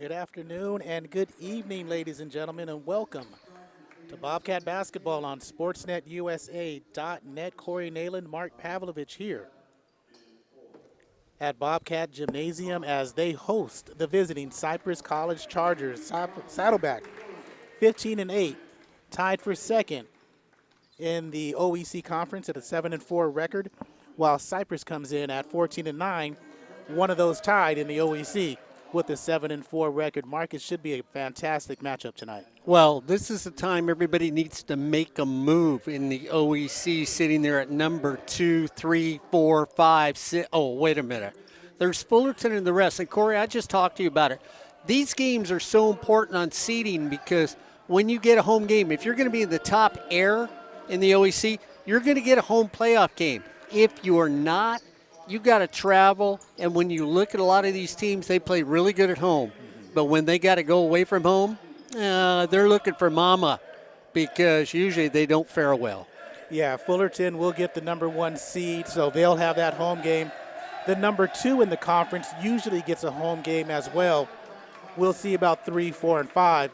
Good afternoon and good evening, ladies and gentlemen, and welcome to Bobcat Basketball on SportsNetUSA.net. Corey Neyland, Mark Pavlovich here at Bobcat Gymnasium as they host the visiting Cypress College Chargers. Saddleback 15-8, tied for second in the OEC conference at a 7-4 record, while Cypress comes in at 14-9, one of those tied in the OEC with a 7-4 record. Mark, it should be a fantastic matchup tonight. Well, this is the time everybody needs to make a move in the OEC, sitting there at number 2, 3, 4, 5, 6. Oh, wait a minute. There's Fullerton and the rest. And, Corey, I just talked to you about it. These games are so important on seeding because when you get a home game, if you're going to be in the top air in the OEC, you're going to get a home playoff game. If you're not, you got to travel, and when you look at a lot of these teams, they play really good at home. But when they got to go away from home, they're looking for mama because usually they don't fare well. Yeah, Fullerton will get the number 1 seed, so they'll have that home game. The number 2 in the conference usually gets a home game as well. We'll see about 3, 4, and 5.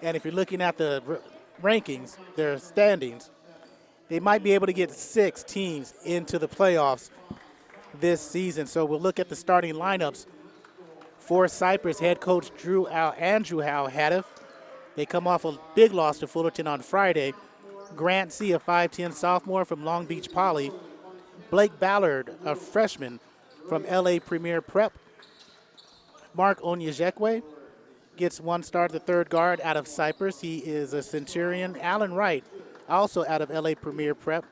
And if you're looking at the rankings, their standings, they might be able to get 6 teams into the playoffs this season. So we'll look at the starting lineups for Cypress. Head coach Andrew Howe Hadif. They come off a big loss to Fullerton on Friday. Grant C., a 5'10 sophomore from Long Beach Poly. Blake Ballard, a freshman from LA Premier Prep. Mark Onyejekwe gets 1 start, the third guard out of Cypress. He is a Centurion. Alan Wright, also out of LA Premier Prep.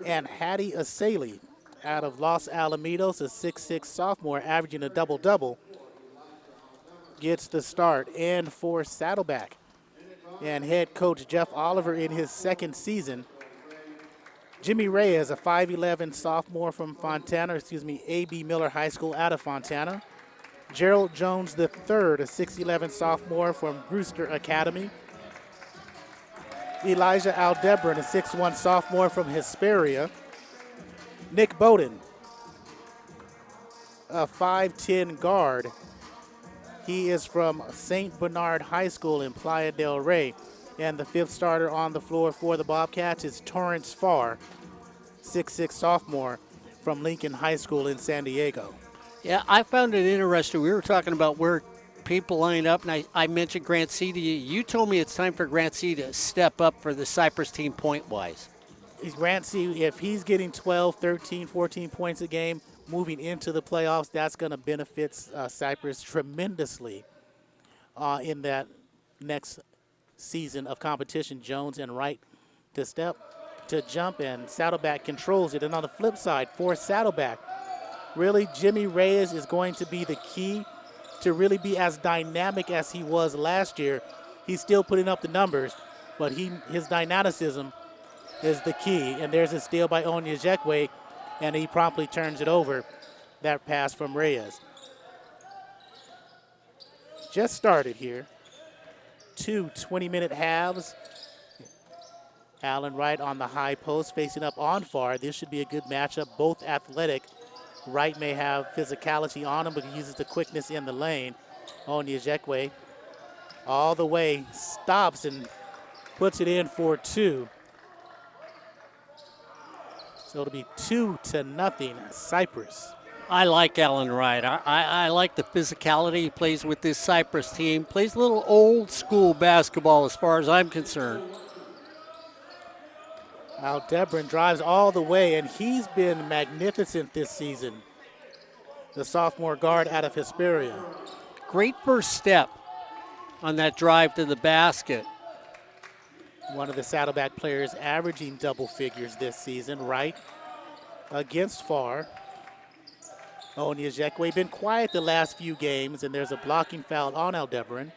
And Hattie Asali, out of Los Alamitos, a 6'6 sophomore, averaging a double-double, gets the start. And for Saddleback and head coach Jeff Oliver in his second season, Jimmy Reyes, a 5'11 sophomore from A.B. Miller High School out of Fontana. Gerald Jones III, a 6'11 sophomore from Brewster Academy. Elijah Aldebaran, a 6'1 sophomore from Hesperia. Nick Bowden, a 5'10 guard. He is from St. Bernard High School in Playa del Rey. And the 5th starter on the floor for the Bobcats is Torrance Farr, 6'6 sophomore from Lincoln High School in San Diego. Yeah, I found it interesting. We were talking about where people line up, and I mentioned Grant C. to you. You told me it's time for Grant C. to step up for the Cypress team point-wise. Grant C., if he's getting 12, 13, 14 points a game moving into the playoffs, that's going to benefit Cypress tremendously in that next season of competition. Jones and Wright to jump, and Saddleback controls it. And on the flip side, for Saddleback, really Jimmy Reyes is going to be the key to really be as dynamic as he was last year. He's still putting up the numbers, but his dynamicism is the key. And there's a steal by Onyejekwe, and he promptly turns it over. That pass from Reyes. Just started here. 2 20-minute halves. Allen Wright on the high post facing up on Farr. This should be a good matchup. Both athletic. Wright may have physicality on him, but he uses the quickness in the lane. Onyejekwe all the way, stops and puts it in for 2. So it'll be 2-0 Cypress. I like Alan Wright. I like the physicality he plays with this Cypress team. Plays a little old school basketball as far as I'm concerned. Aldebaran drives all the way, and he's been magnificent this season. The sophomore guard out of Hesperia. Great first step on that drive to the basket. One of the Saddleback players averaging double figures this season. Wright against Farr. Onyejekwe been quiet the last few games, and there's a blocking foul on Aldebaran.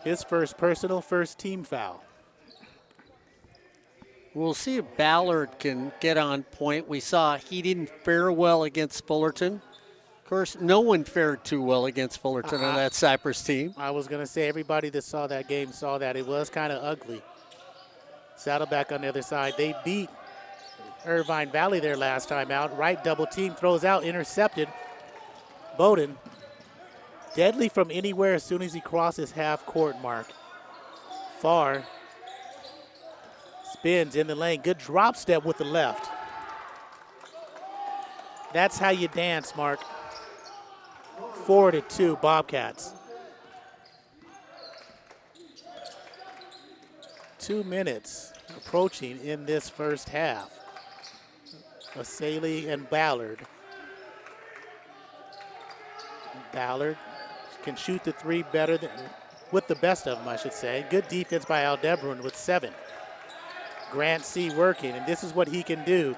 His first personal, first team foul. We'll see if Ballard can get on point. We saw he didn't fare well against Fullerton. Of course, no one fared too well against Fullerton on that Cypress team. I was going to say, everybody that saw that game saw that. It was kind of ugly. Saddleback on the other side. They beat Irvine Valley there last time out. Wright double team, throws out, intercepted. Bowden Deadly from anywhere as soon as he crosses half court mark. Farr spins in the lane. Good drop step with the left. That's how you dance, Mark. 4-2 Bobcats. 2 minutes approaching in this first half. Asali and Ballard. Ballard can shoot the three better than, with the best of them, I should say. Good defense by Aldebaran with 7. Grant C working, and this is what he can do.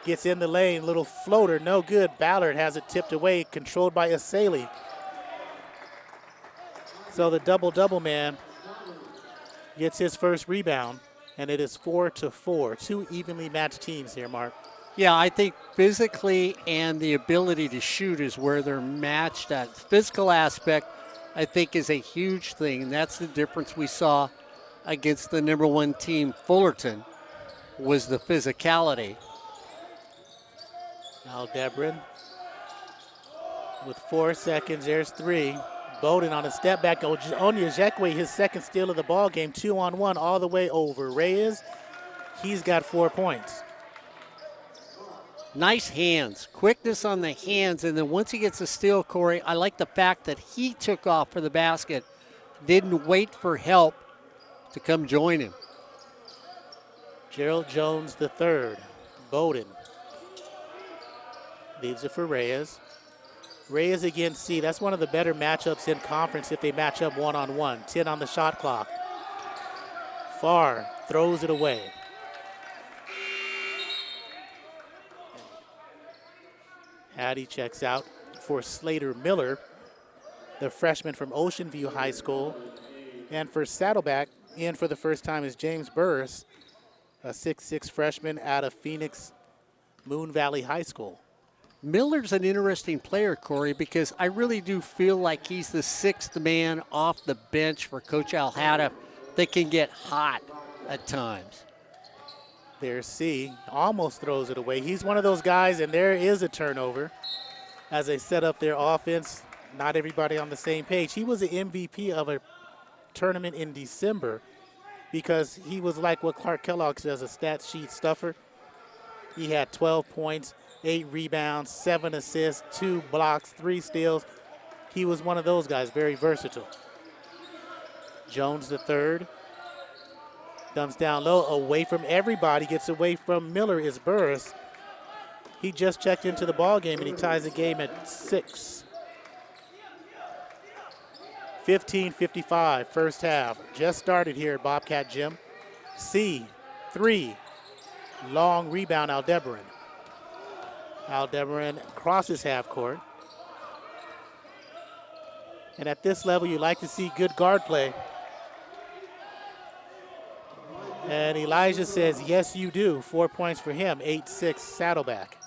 Gets in the lane, little floater, no good. Ballard has it tipped away, controlled by Asali. So the double-double man gets his first rebound, and it is 4-4. 2 evenly matched teams here, Mark. Yeah, I think physically and the ability to shoot is where they're matched at. The physical aspect, I think, is a huge thing, and that's the difference we saw against the number 1 team, Fullerton, was the physicality. Aldebaran with 4 seconds, there's 3. Bowden on a step back. Onyejekwe, his second steal of the ball game, 2-on-1 all the way over. Reyes, he's got 4 points. Nice hands, quickness on the hands, and then once he gets a steal, Corey, I like the fact that he took off for the basket, didn't wait for help to come join him. Gerald Jones the third. Bowden leaves it for Reyes. Reyes against C. That's one of the better matchups in conference if they match up one-on-one. 10 on the shot clock. Farr throws it away. Hattie checks out for Slater Miller, the freshman from Ocean View High School. And for Saddleback, in for the first time is James Burris, a 6'6 freshman out of Phoenix Moon Valley High School. Miller's an interesting player, Corey, because I really do feel like he's the 6th man off the bench for Coach Alhada that can get hot at times. There's C, almost throws it away. He's one of those guys, and there is a turnover as they set up their offense. Not everybody on the same page. He was the MVP of a tournament in December because he was like what Clark Kellogg says, a stat sheet stuffer. He had 12 points, 8 rebounds, 7 assists, 2 blocks, 3 steals. He was one of those guys, very versatile. Jones the third. Comes down low, away from everybody, gets away from Miller is Burris. He just checked into the ball game and he ties the game at 6. 15:55 first half. Just started here at Bobcat Gym. C, 3. Long rebound, Aldebaran. Aldebaran crosses half court. And at this level, you like to see good guard play. And Elijah says, yes, you do. 4 points for him, 8-6 Saddleback.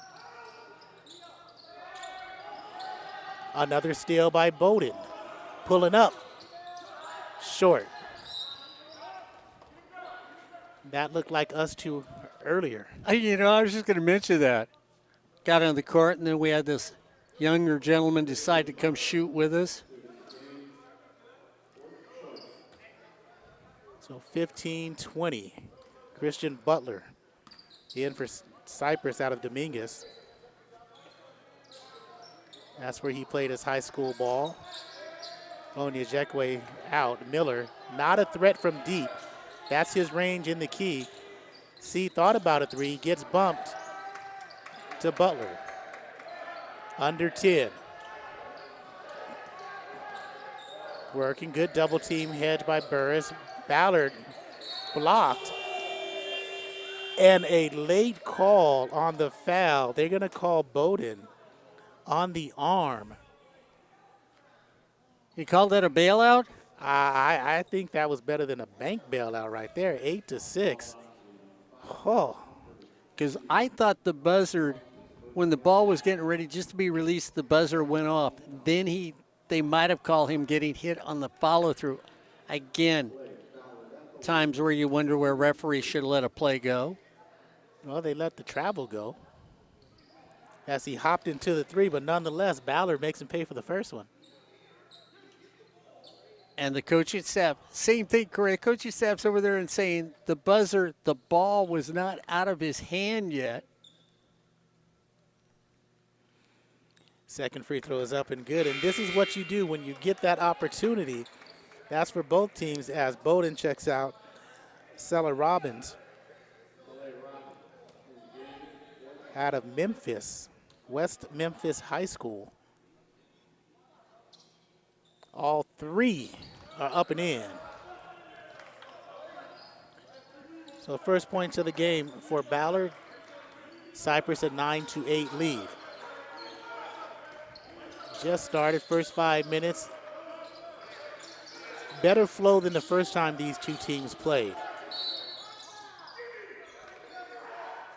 Another steal by Bowden. Pulling up, short. That looked like us two earlier. You know, I was just going to mention that. Got on the court, and then we had this younger gentleman decide to come shoot with us. So 15-20. Christian Butler in for Cypress out of Dominguez. That's where he played his high school ball. Onyejekwe out. Miller, not a threat from deep. That's his range in the key. C thought about a 3, gets bumped to Butler. Under 10. Working, good double team hedge by Burris. Ballard blocked. And a late call on the foul. They're going to call Bowden on the arm. You call that a bailout? I think that was better than a bank bailout right there. 8-6. Oh. Because I thought the buzzer, when the ball was getting ready just to be released, the buzzer went off. Then they might have called him getting hit on the follow-through. Again, times where you wonder where referees should let a play go. Well, they let the travel go as he hopped into the 3, but nonetheless, Ballard makes him pay for the first one. And the coaching staff, same thing, Corey. The coaching staff's over there and saying the buzzer, the ball was not out of his hand yet. Second free throw is up and good, and this is what you do when you get that opportunity. That's for both teams as Bowden checks out Sella Robbins out of Memphis, West Memphis High School. All three are up and in. So first points of the game for Ballard. Cypress a 9-8 lead. Just started, first 5 minutes. Better flow than the first time these two teams played.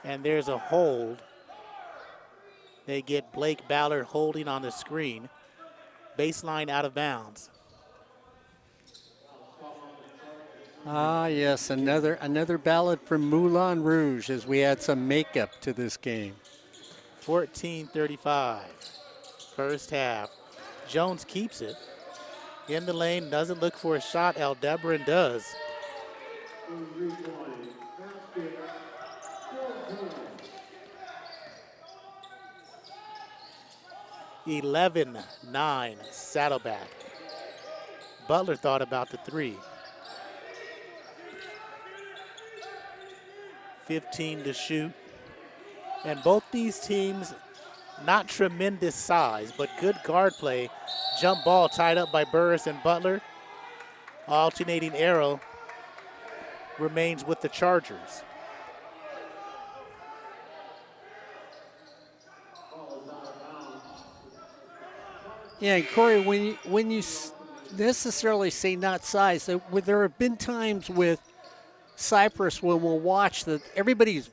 And there's a hold. They get Blake Ballard holding on the screen. Baseline out of bounds. Ah, yes, another Ballard from Moulin Rouge as we add some makeup to this game. 14-35. First half. Jones keeps it. In the lane, doesn't look for a shot. Aldebaran does. 11-9 Saddleback. Butler thought about the three. 15 to shoot. And both these teams, not tremendous size, but good guard play. Jump ball tied up by Burris and Butler. Alternating arrow remains with the Chargers. Yeah, and Corey, when you necessarily say not size, there have been times with Cypress when we'll watch that everybody's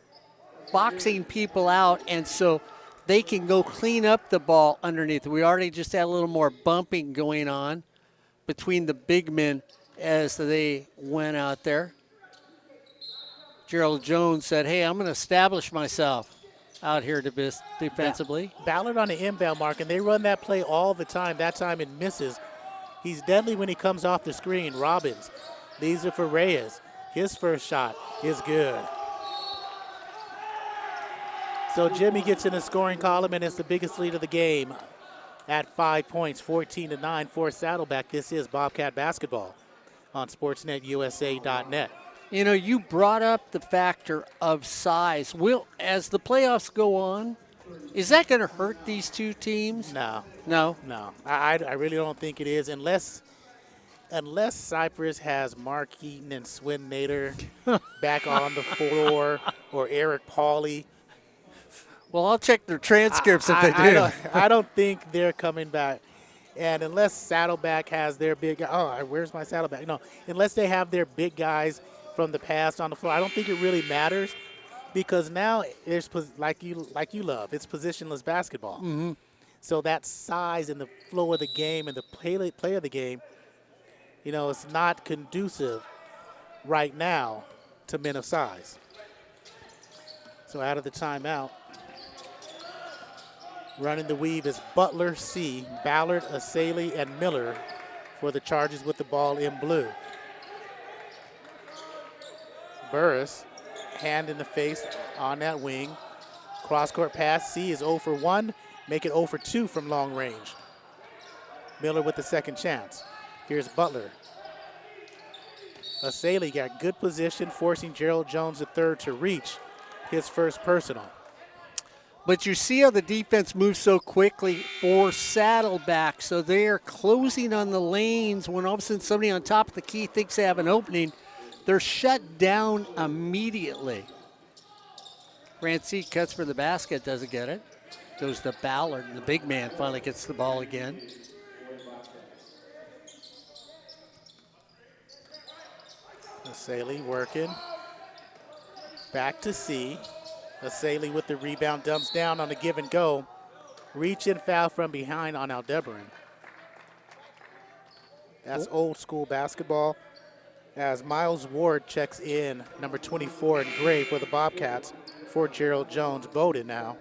boxing people out, and so they can go clean up the ball underneath. We already just had a little more bumping going on between the big men as they went out there. Gerald Jones said, hey, I'm going to establish myself out here defensively. Ballard on the inbound mark, and they run that play all the time. That time it misses. He's deadly when he comes off the screen. Robbins leaves it for Reyes. His first shot is good. So Jimmy gets in the scoring column, and it's the biggest lead of the game at 5 points, 14-9 for Saddleback. This is Bobcat basketball on SportsNetUSA.net. You know, you brought up the factor of size. As the playoffs go on, is that going to hurt these two teams? No. No? No. I really don't think it is, unless Cypress has Mark Eaton and Swin Nader back on the floor, or Eric Pauley. Well, I'll check their transcripts if they do. I don't think they're coming back. And unless Saddleback has their big – oh, where's my Saddleback? No, unless they have their big guys from the past on the floor, I don't think it really matters, because now there's like you love, it's positionless basketball. Mm-hmm. So that size and the flow of the game and the play of the game, you know, it's not conducive right now to men of size. So out of the timeout, running the weave is Butler, C, Ballard, Asali, and Miller for the Chargers with the ball in blue. Burris, hand in the face on that wing. Cross-court pass. C is 0 for 1. Make it 0 for 2 from long range. Miller with the second chance. Here's Butler. Asali got good position, forcing Gerald Jones III to reach his first personal. But you see how the defense moves so quickly for Saddleback. So they are closing on the lanes when all of a sudden somebody on top of the key thinks they have an opening. They're shut down immediately. Rancy cuts for the basket, doesn't get it. Goes to Ballard, and the big man finally gets the ball again. Asali working. Back to C. Asali with the rebound, dumps down on the give and go. Reach and foul from behind on Aldebaran. That's old school basketball. As Miles Ward checks in, number 24 in gray for the Bobcats, for Gerald Jones. Bowden now.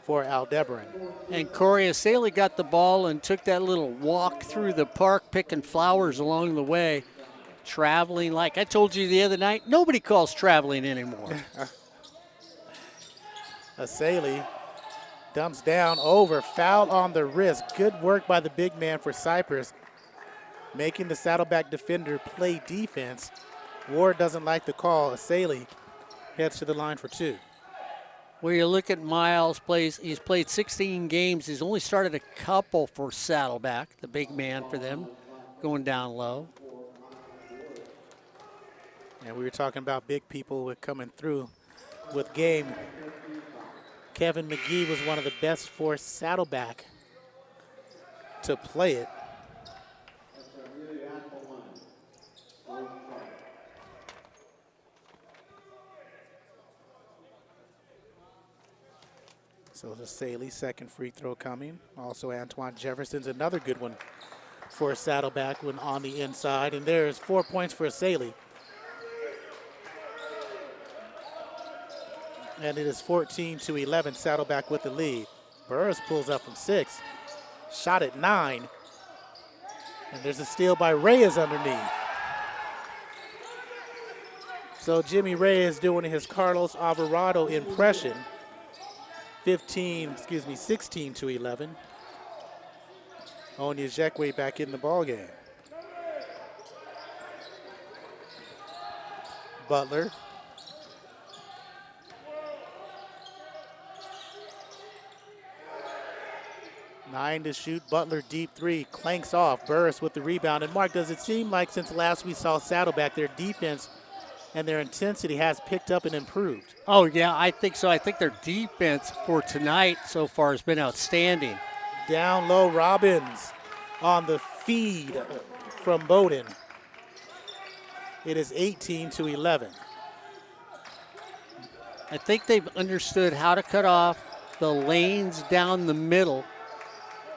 for Aldebaran. And Corey Asali got the ball and took that little walk through the park, picking flowers along the way, traveling like I told you the other night. Nobody calls traveling anymore. Asali dumps down over, foul on the wrist. Good work by the big man for Cypress, making the Saddleback defender play defense. Ward doesn't like the call. Asali heads to the line for 2. Where you look at Miles, he's played 16 games. He's only started a couple for Saddleback, the big man for them, going down low. And we were talking about big people coming through with game. Kevin McGee was one of the best for Saddleback to play it. So the Saley second free throw coming. Also Antoine Jefferson's another good one for Saddleback when on the inside. And there's 4 points for Saley. And it is 14-11, Saddleback with the lead. Burris pulls up from 6. Shot at 9. And there's a steal by Reyes underneath. So Jimmy Reyes doing his Carlos Alvarado impression. 16-11. Onyejekwe back in the ballgame. Butler. Nine to shoot. Butler deep 3. Clanks off. Burris with the rebound. And Mark, does it seem like since last we saw Saddleback, their defense and their intensity has picked up and improved? Oh, yeah, I think so. I think their defense for tonight so far has been outstanding. Down low, Robbins on the feed from Bowden. It is 18-11. I think they've understood how to cut off the lanes down the middle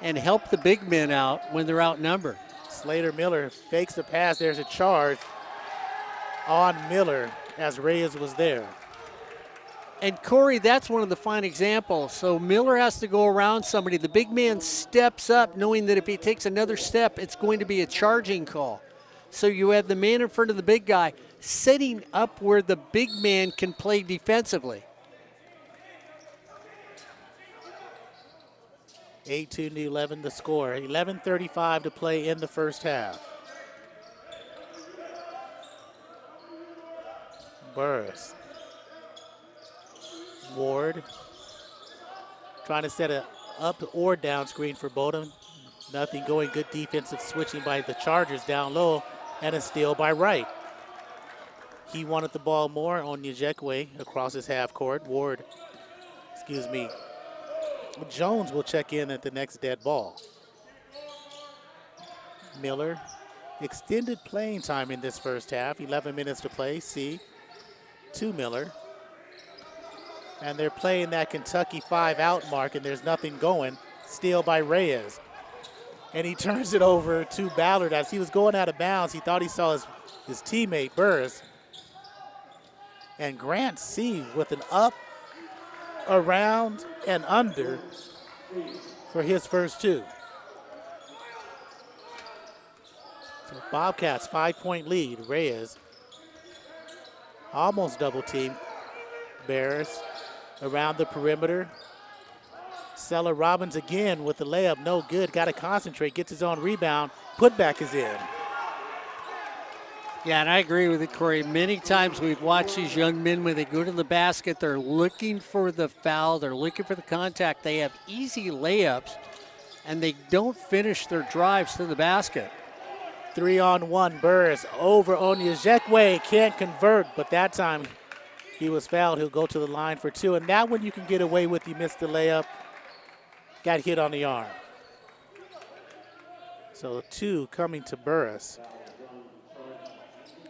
and help the big men out when they're outnumbered. Slater Miller fakes the pass. There's a charge on Miller as Reyes was there. And Corey, that's one of the fine examples. So Miller has to go around somebody. The big man steps up knowing that if he takes another step, it's going to be a charging call. So you have the man in front of the big guy setting up where the big man can play defensively. 18-11 the score. 11:35 to play in the first half. Burris. Ward trying to set a up or down screen for Bowden. Nothing going. Good defensive switching by the Chargers down low, and a steal by Wright. He wanted the ball more on Nyejekwe across his half court. Ward, Jones will check in at the next dead ball. Miller, extended playing time in this first half. 11 minutes to play. To Miller. And they're playing that Kentucky 5-out mark, and there's nothing going. Steal by Reyes. And he turns it over to Ballard. As he was going out of bounds, he thought he saw his teammate, Burris. And Grant C with an up, around, and under for his first 2. So Bobcats 5-point lead. Reyes almost double team. Barris around the perimeter. Sella Robbins again with the layup, no good. Got to concentrate, gets his own rebound. Putback is in. Yeah, and I agree with you, Corey. Many times we've watched these young men when they go to the basket, they're looking for the foul, they're looking for the contact. They have easy layups, and they don't finish their drives to the basket. 3-on-1, Burris over Onyejekwe, can't convert, but that time he was fouled. He'll go to the line for 2, and that one you can get away with. You missed the layup, got hit on the arm. So 2 coming to Burris.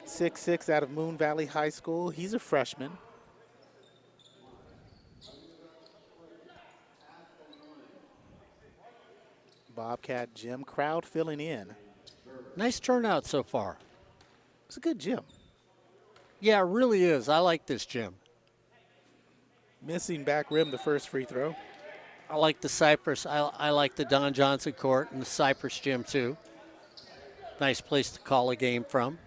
6'6" out of Moon Valley High School. He's a freshman. Bobcat gym, crowd filling in. Nice turnout so far. It's a good gym. Yeah, it really is. I like this gym. Missing back rim the first free throw. I like the Cypress. I like the Don Johnson court and the Cypress gym too. Nice place to call a game from.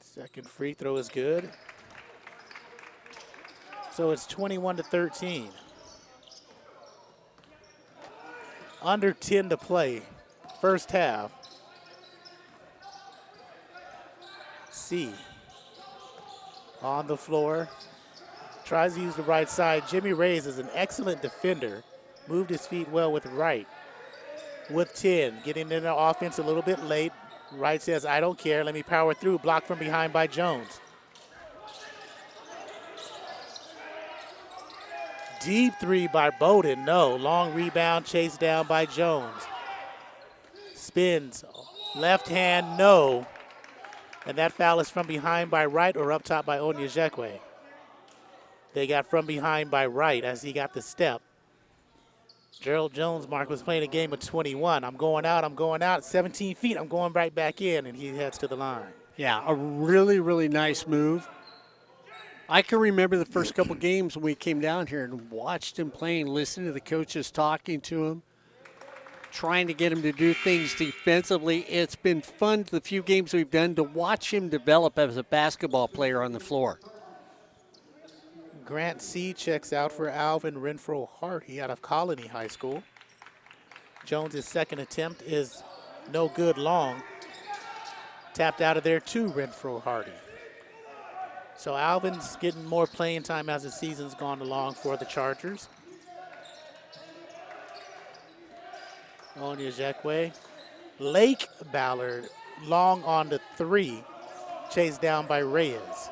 Second free throw is good. So it's 21-13. Under 10 to play. First half. C on the floor. Tries to use the right side. Jimmy Reyes is an excellent defender. Moved his feet well with right. With 10, getting in the offense a little bit late. Wright says, I don't care. Let me power through. Blocked from behind by Jones. Deep three by Bowden. No. Long rebound chased down by Jones. Spins. Left hand, no. And that foul is from behind by Wright or up top by Onyejekwe. They got from behind by Wright as he got the step. Gerald Jones, Mark, was playing a game of 21. I'm going out. 17 feet, I'm going right back in, and he heads to the line. Yeah, a really, really nice move. I can remember the first couple games when we came down here and watched him playing, listening to the coaches talking to him, trying to get him to do things defensively. It's been fun, the few games we've done, to watch him develop as a basketball player on the floor. Grant C checks out for Alvin Renfro Hardy out of Colony High School. Jones' second attempt is no good long. Tapped out of there to Renfro Hardy. So Alvin's getting more playing time as the season's gone along for the Chargers. Onyejekwe. Lake Ballard, long on the three, chased down by Reyes.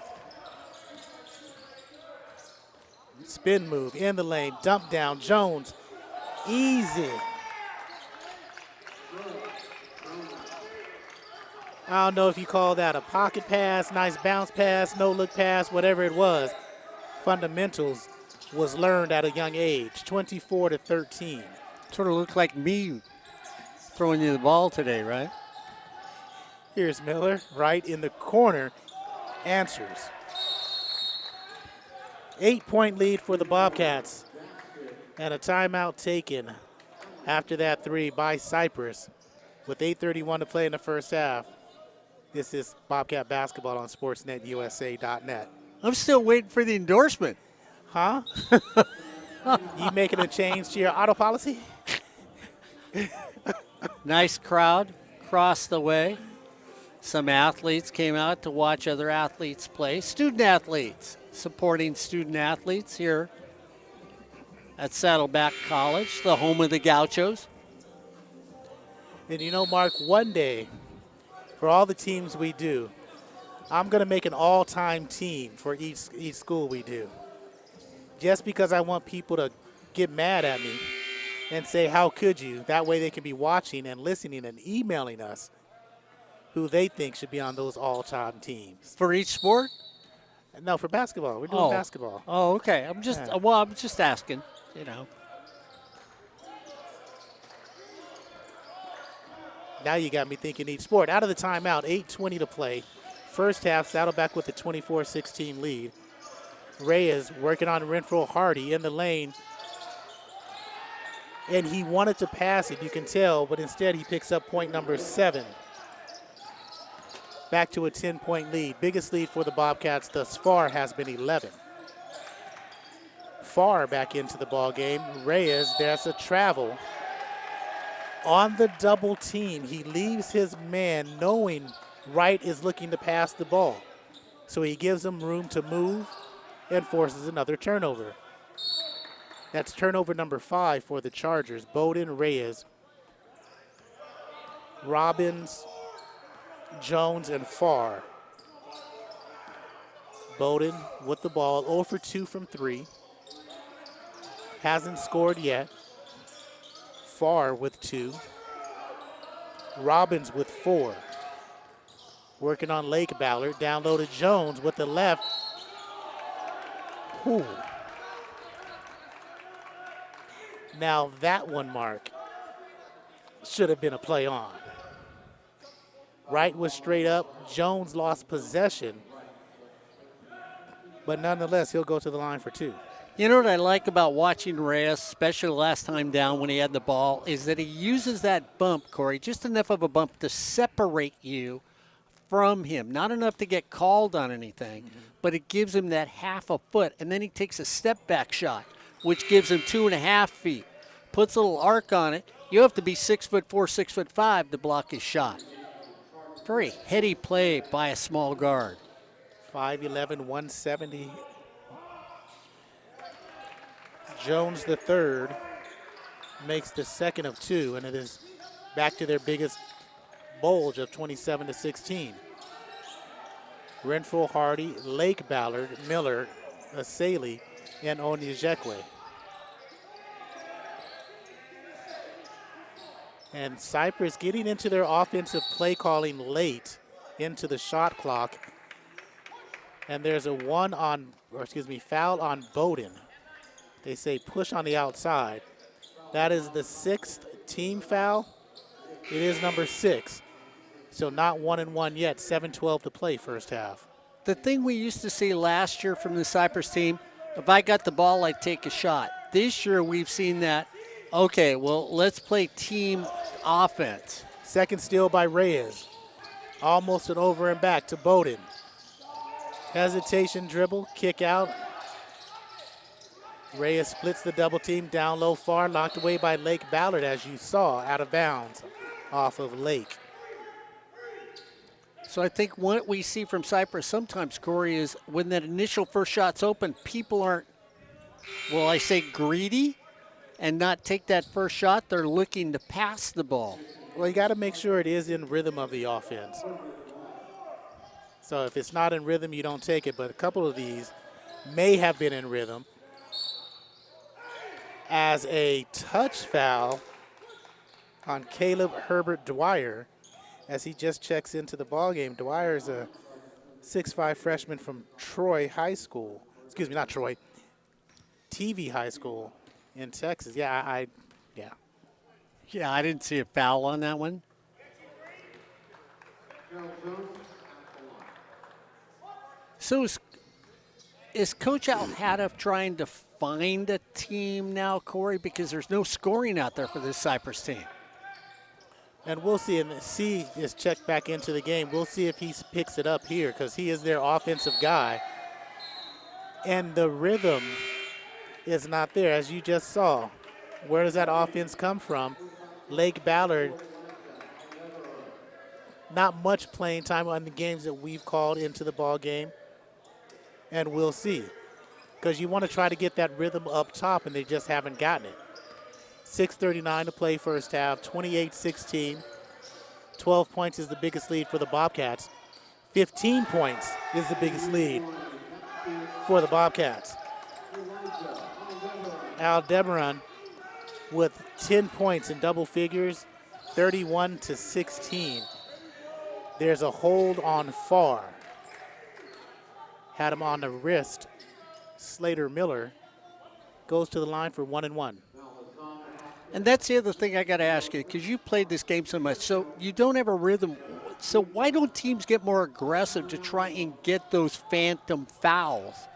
Spin move in the lane, dump down, Jones, easy. I don't know if you call that a pocket pass, nice bounce pass, no look pass, whatever it was. Fundamentals was learned at a young age, 24-13. Sort of looked like me throwing you the ball today, right? Here's Miller, right in the corner, answers. 8-point lead for the Bobcats. And a timeout taken after that three by Cypress with 8:31 to play in the first half. This is Bobcat basketball on SportsNetUSA.net. I'm still waiting for the endorsement. Huh? You making a change to your auto policy? Nice crowd across the way. Some athletes came out to watch other athletes play. Student athletes, supporting student athletes here at Saddleback College, the home of the Gauchos. And you know, Mark, one day, for all the teams we do, I'm going to make an all-time team for each school we do. Just because I want people to get mad at me and say, how could you? That way they can be watching and listening and emailing us who they think should be on those all-time teams. For each sport? No, for basketball. We're doing basketball. Oh, okay. I'm just asking, you know. Now you got me thinking each sport. Out of the timeout, 8:20 to play. First half, Saddleback with a 24-16 lead. Reyes working on Renfro Hardy in the lane. And he wanted to pass it, you can tell, but instead he picks up point number 7. Back to a 10-point lead. Biggest lead for the Bobcats thus far has been 11. Farr back into the ball game. Reyes, there's a travel. On the double team, he leaves his man knowing Wright is looking to pass the ball. So he gives him room to move and forces another turnover. That's turnover number 5 for the Chargers. Bowden, Reyes, Robbins, Jones, and Farr. Bowden with the ball, 0 for 2 from 3. Hasn't scored yet. Farr with 2. Robbins with 4. Working on Lake Ballard. Down low to Jones with the left. Ooh. Now that one, Mark, should have been a play on. Wright was straight up. Jones lost possession. But nonetheless, he'll go to the line for 2. You know what I like about watching Reyes, especially last time down when he had the ball, is that he uses that bump, Corey, just enough of a bump to separate you from him. Not enough to get called on anything, but it gives him that half a foot. And then he takes a step back shot, which gives him 2.5 feet. Puts a little arc on it. You have to be 6'4", 6'5" to block his shot. Very heady play by a small guard. 5'11", 170. Jones the third makes the second of 2, and it is back to their biggest bulge of 27-16. Renfro, Hardy, Lake Ballard, Miller, Asali, and Onyejekwe. And Cypress getting into their offensive play calling late into the shot clock. And there's a foul on Bowden. They say push on the outside. That is the 6th team foul. It is number 6. So not 1-1 yet. 7:12 to play first half. The thing we used to see last year from the Cypress team, if I got the ball, I'd take a shot. This year we've seen that, okay, well, let's play team offense. Second steal by Reyes. Almost an over and back to Bowden. Hesitation dribble, kick out. Reyes splits the double team down low far, locked away by Lake Ballard, as you saw, out of bounds off of Lake. So I think what we see from Cypress sometimes, Corey, is when that initial first shot's open, people aren't, well, I say greedy and not take that first shot. They're looking to pass the ball. Well, you got to make sure it is in rhythm of the offense. So if it's not in rhythm, you don't take it. But a couple of these may have been in rhythm. As a touch foul on Caleb Herbert Dwyer as he just checks into the ballgame. Dwyer is a 6'5" freshman from Troy High School. Excuse me, not Troy. TV High School in Texas. Yeah, I didn't see a foul on that one. So is Coach Al-Hadaf trying to find a team now, Corey, because there's no scoring out there for this Cypress team? And we'll see. And C is checked back into the game. We'll see if he picks it up here because he is their offensive guy. And the rhythm is not there, as you just saw. Where does that offense come from? Lake Ballard, not much playing time on the games that we've called into the ball game. And we'll see. Because you want to try to get that rhythm up top, and they just haven't gotten it. 6:39 to play first half, 28-16. 12 points is the biggest lead for the Bobcats. 15 points is the biggest lead for the Bobcats. Aldebaran with 10 points in double figures, 31-16. There's a hold on Farr. Had him on the wrist. Slater Miller goes to the line for 1-1. And that's the other thing I got to ask you, because you played this game so much, so you don't have a rhythm. So why don't teams get more aggressive to try and get those phantom fouls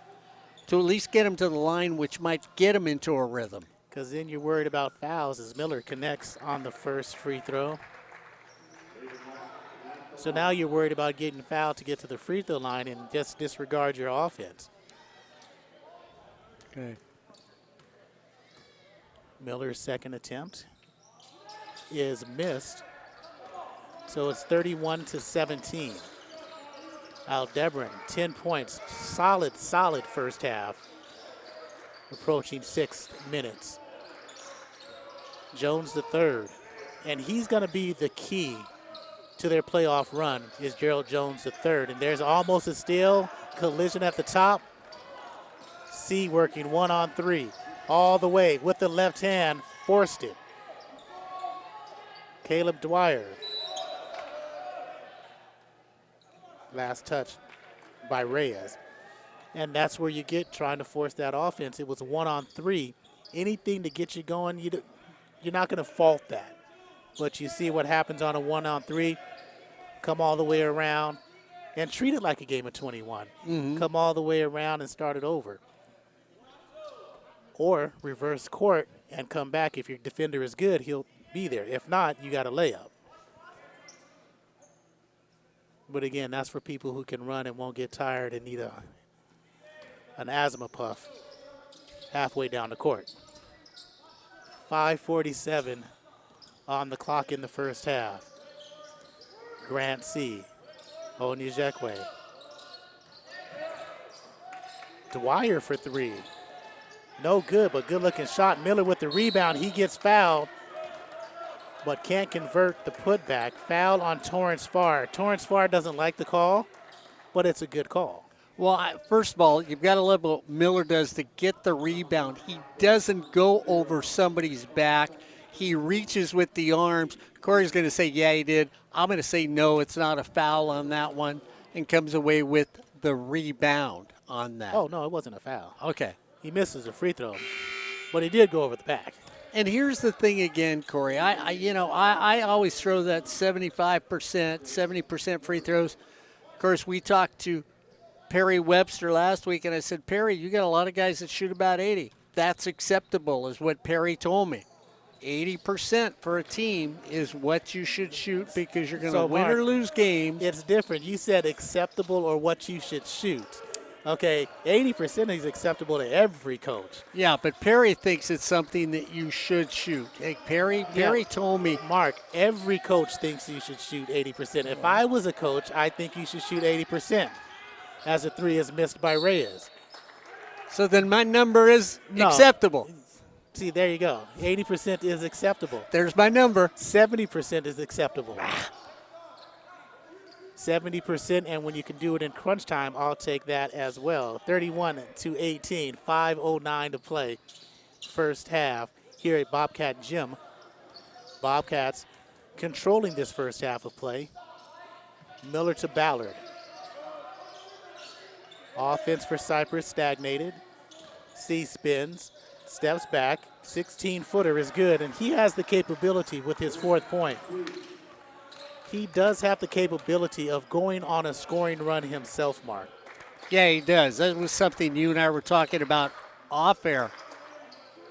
to at least get them to the line, which might get them into a rhythm? Because then you're worried about fouls as Miller connects on the first free throw. So now you're worried about getting fouled to get to the free throw line and just disregard your offense. Okay. Miller's second attempt is missed. So it's 31-17. Aldebaran, 10 points. Solid first half. Approaching 6 minutes. Jones the third. And he's going to be the key to their playoff run is Gerald Jones the third. And there's almost a steal. Collision at the top. C working 1-on-3. All the way with the left hand. Forced it. Caleb Dwyer. Last touch by Reyes. And that's where you get trying to force that offense. It was 1-on-3. Anything to get you going, you're not going to fault that. But you see what happens on a 1-on-3. come all the way around, and treat it like a game of 21. Come all the way around and start it over. Or reverse court and come back. If your defender is good, he'll be there. If not, you got a layup. But again, that's for people who can run and won't get tired and need an asthma puff halfway down the court. 5:47 on the clock in the first half. Grant C. Onyejekwe. Dwyer for three. No good, but good-looking shot. Miller with the rebound. He gets fouled, but can't convert the putback. Foul on Torrance Farr. Torrance Farr doesn't like the call, but it's a good call. Well, first of all, you've got to love what Miller does to get the rebound. He doesn't go over somebody's back. He reaches with the arms. Corey's going to say, yeah, he did. I'm going to say, no, it's not a foul on that one, and comes away with the rebound on that. Oh, no, it wasn't a foul. Okay. He misses a free throw, but he did go over the back. And here's the thing again, Corey. I always throw that 75%, 70% free throws. Of course, we talked to Perry Webster last week, and I said, Perry, you got a lot of guys that shoot about 80. That's acceptable, is what Perry told me. 80% for a team is what you should shoot because you're going to win or lose games. It's different. You said acceptable or what you should shoot. Okay, 80% is acceptable to every coach. Yeah, but Perry thinks it's something that you should shoot. Hey, Perry told me. Mark, every coach thinks you should shoot 80%. If I was a coach, I think you should shoot 80% as a three is missed by Reyes. So then my number is acceptable. See, there you go. 80% is acceptable. There's my number. 70% is acceptable. 70%, and when you can do it in crunch time, I'll take that as well. 31-18, 5:09 to play. First half here at Bobcat Gym. Bobcats controlling this first half of play. Miller to Ballard. Offense for Cypress stagnated. C spins, steps back. 16-footer is good, and he has the capability with his fourth point. He does have the capability of going on a scoring run himself, Mark. Yeah, he does. That was something you and I were talking about off air,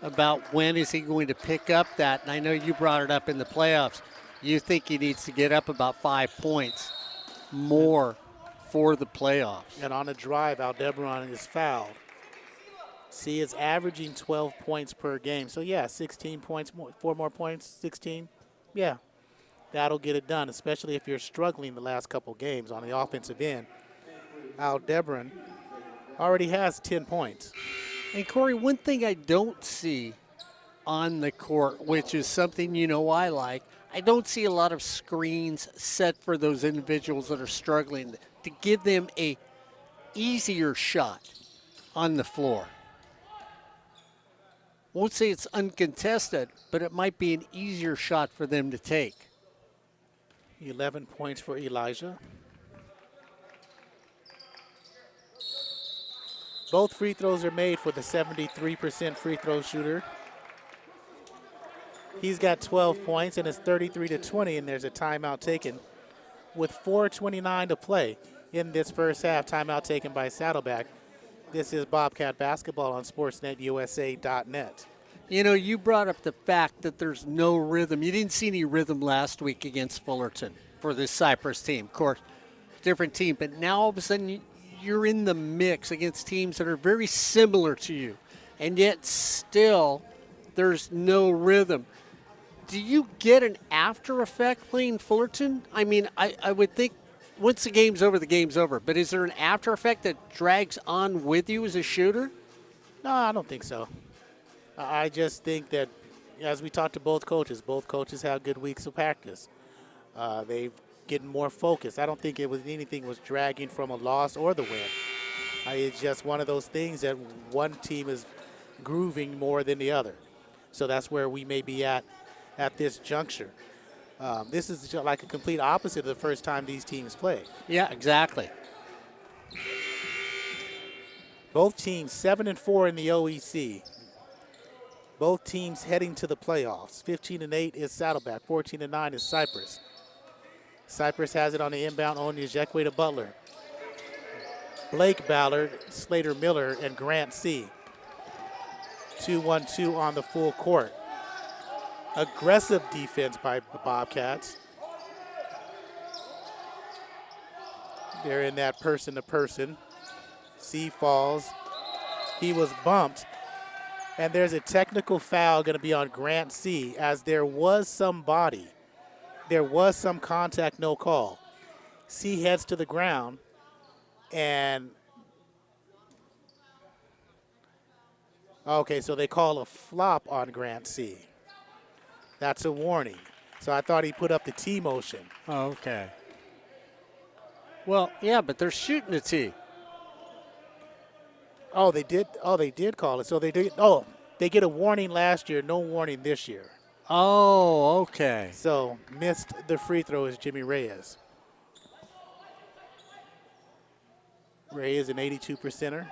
about when is he going to pick up that. And I know you brought it up in the playoffs. You think he needs to get up about 5 points more for the playoffs. And on a drive, Aldebaran is fouled. C is averaging 12 points per game. So, yeah, 16 points, 4 more points, 16. Yeah. That'll get it done, especially if you're struggling the last couple games on the offensive end. Aldebaran already has 10 points. And, Corey, one thing I don't see on the court, which is something I like, I don't see a lot of screens set for those individuals that are struggling to give them a easier shot on the floor. Won't say it's uncontested, but it might be an easier shot for them to take. 11 points for Elijah. Both free throws are made for the 73% free throw shooter. He's got 12 points, and it's 33-20, and there's a timeout taken with 4:29 to play in this first half. Timeout taken by Saddleback. This is Bobcat Basketball on SportsNetUSA.net. You brought up the fact that there's no rhythm. You didn't see any rhythm last week against Fullerton for this Cypress team. Of course, different team, but now all of a sudden you're in the mix against teams that are very similar to you, and yet still there's no rhythm. Do you get an after effect playing Fullerton? I mean, I would think once the game's over, but is there an after effect that drags on with you as a shooter? No, I don't think so. I just think that, as we talked to both coaches have good weeks of practice. They've getting more focused. I don't think anything was dragging from a loss or the win. It's just one of those things that one team is grooving more than the other. So that's where we may be at this juncture. This is like a complete opposite of the first time these teams played. Yeah, exactly. Both teams 7-4 in the OEC. Both teams heading to the playoffs. 15-8 is Saddleback. 14-9 is Cypress. Cypress has it on the inbound. Onyejekwe to Butler. Blake Ballard, Slater Miller, and Grant C. 2-1-2 on the full court. Aggressive defense by the Bobcats. They're in that person-to-person. C falls. He was bumped. And there's a technical foul going to be on Grant C. as there was some body. There was some contact, no call. C heads to the ground. And, okay, so they call a flop on Grant C. That's a warning. So I thought he put up the T motion. Oh, okay. Well, yeah, but they're shooting a T. Oh, they did. Oh, they did call it. So they did. Oh, they get a warning last year, no warning this year. Oh, okay. So missed the free throw is Jimmy Reyes. Reyes an 82%er.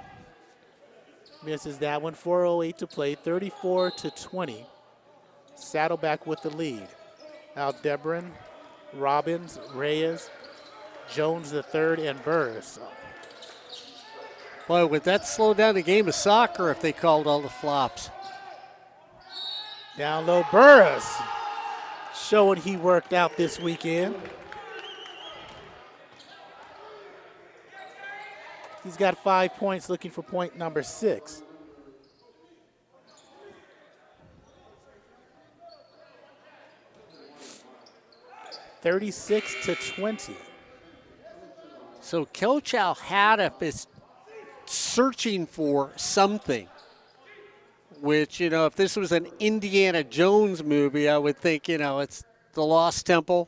Misses that one. 4:08 to play. 34-20. Saddleback with the lead. Aldebaran, Robbins, Reyes, Jones the third, and Burris. Boy, would that slow down the game of soccer if they called all the flops? Down low, Burris showing he worked out this weekend. He's got 5 points, looking for point number 6. (36-20). So Coach Al-Hadif is searching for something, which, you know, if this was an Indiana Jones movie, I would think, you know, it's the Lost Temple,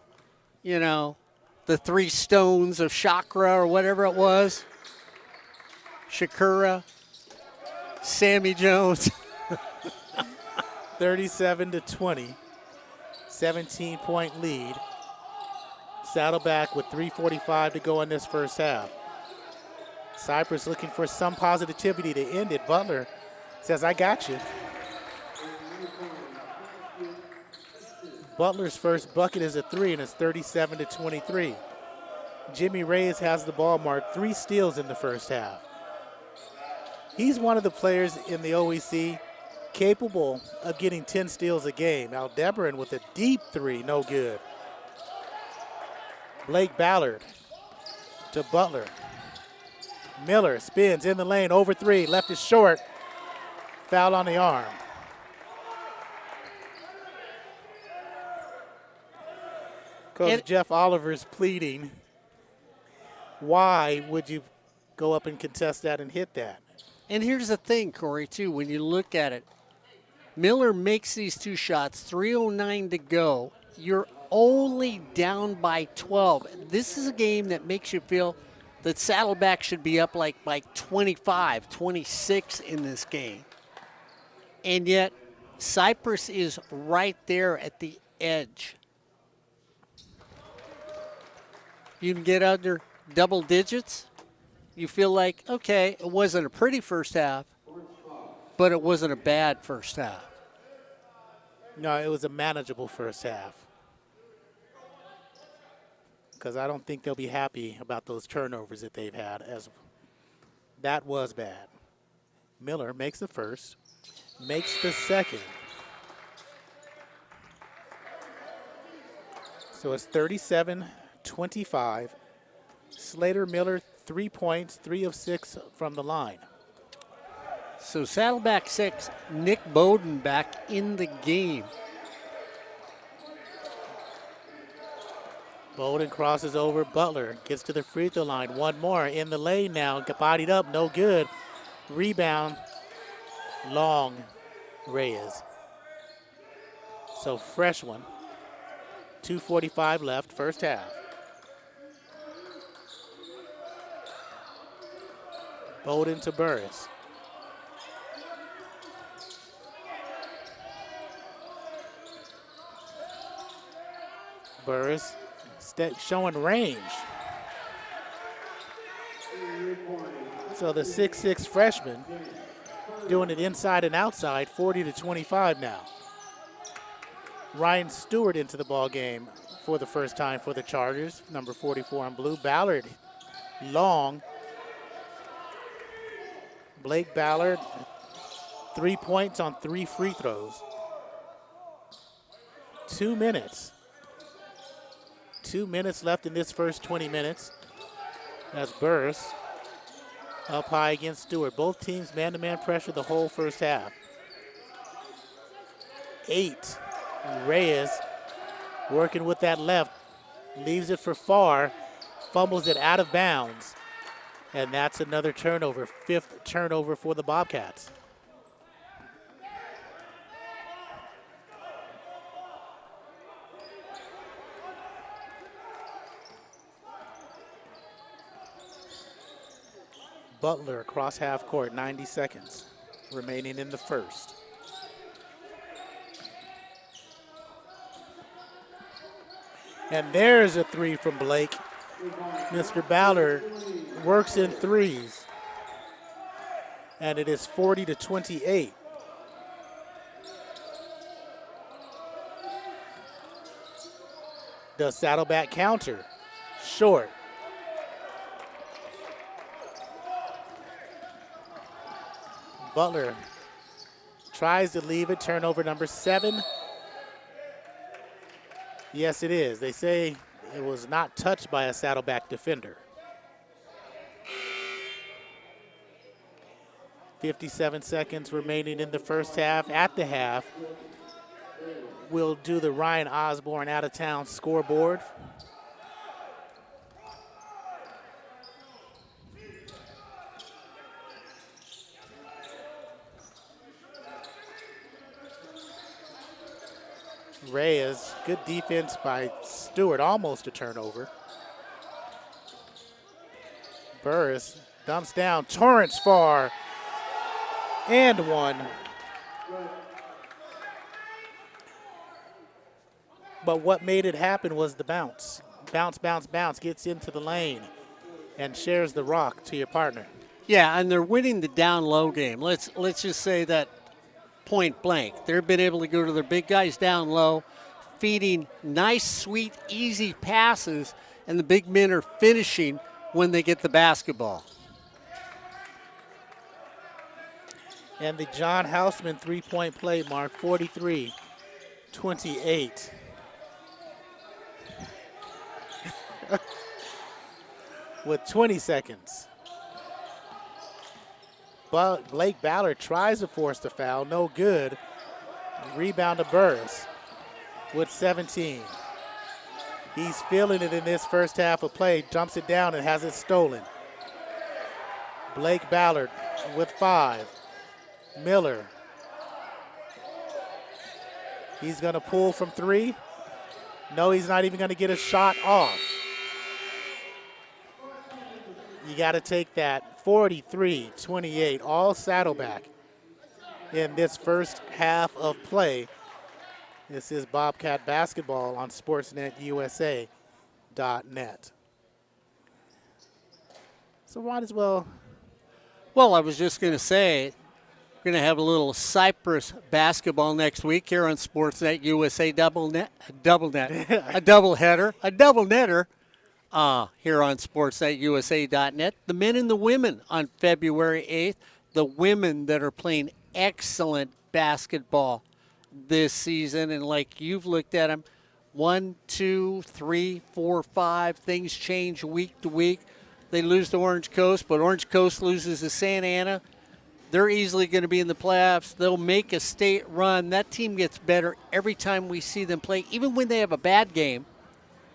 you know, the 3 stones of chakra or whatever it was. Shakura, Sammy Jones. 37-20, 17-point lead. Saddleback with 3:45 to go in this first half. Cypress looking for some positivity to end it. Butler says, I got you. Butler's first bucket is a 3, and it's 37-23. Jimmy Reyes has the ball marked. 3 steals in the first half. He's one of the players in the OEC capable of getting 10 steals a game. Aldebaran with a deep 3, no good. Blake Ballard to Butler. Miller spins in the lane, over 3, left is short. Foul on the arm. Coach Jeff Oliver's pleading, why would you go up and contest that and hit that? And here's the thing, Corey, too, when you look at it, Miller makes these 2 shots, 3:09 to go. You're only down by 12. This is a game that makes you feel that Saddleback should be up like by 25, 26 in this game. And yet, Cypress is right there at the edge. You can get under double digits. You feel like, okay, it wasn't a pretty first half, but it wasn't a bad first half. No, it was a manageable first half. Because I don't think they'll be happy about those turnovers that they've had, as that was bad. Miller makes the first, makes the second. So it's 37-25. Slater Miller, 3 points, 3 of 6 from the line. So Saddleback 6, Nick Bowden back in the game. Bowden crosses over. Butler gets to the free throw line. One more in the lane now. Bodied up, no good. Rebound, Long, Reyes. So fresh one. 2:45 left, first half. Bowden to Burris. Burris showing range. So the 6'6" freshman doing it inside and outside, 40-25 now. Ryan Stewart into the ball game for the first time for the Chargers. Number 44 in blue. Ballard, long. Blake Ballard, 3 points on 3 free throws. 2 minutes. 2 minutes left in this first 20 minutes. That's Burris up high against Stewart. Both teams man-to-man pressure the whole first half. 8. Reyes working with that left. Leaves it for Farr. Fumbles it out of bounds. And that's another turnover. 5th turnover for the Bobcats. Butler across half court, 90 seconds remaining in the first. And there's a 3 from Blake. Mr. Ballard works in threes. And it is 40-28. The Saddleback counter, short. Butler tries to leave it, turnover number 7. Yes, it is. They say it was not touched by a Saddleback defender. 57 seconds remaining in the first half. At the half, we'll do the Ryan Osborne out-of-town scoreboard. Reyes, good defense by Stewart, almost a turnover. Burris dumps down, Torrance Farr, and 1. But what made it happen was the bounce. Bounce, bounce, bounce, gets into the lane and shares the rock to your partner. Yeah, and they're winning the down-low game. Let's just say that point blank. They've been able to go to their big guys down low, feeding nice, sweet, easy passes, and the big men are finishing when they get the basketball. And the John Houseman three-point play mark, 43-28. With 20 seconds. But Blake Ballard tries to force the foul, no good. Rebound to Burris with 17. He's feeling it in this first half of play, jumps it down and has it stolen. Blake Ballard with 5. Miller. He's gonna pull from 3. No, he's not even gonna get a shot off. You gotta take that. 43-28, all Saddleback in this first half of play. This is Bobcat basketball on SportsNetUSA.net. So might as well. Well, I was just going to say, we're going to have a little Cypress basketball next week here on Sportsnet USA a double netter. Here on SportsNetUSA.net. The men and the women on February 8th. The women that are playing excellent basketball this season. And like you've looked at them, 1, 2, 3, 4, 5. Things change week to week. They lose to Orange Coast, but Orange Coast loses to Santa Ana. They're easily going to be in the playoffs. They'll make a state run. That team gets better every time we see them play. Even when they have a bad game,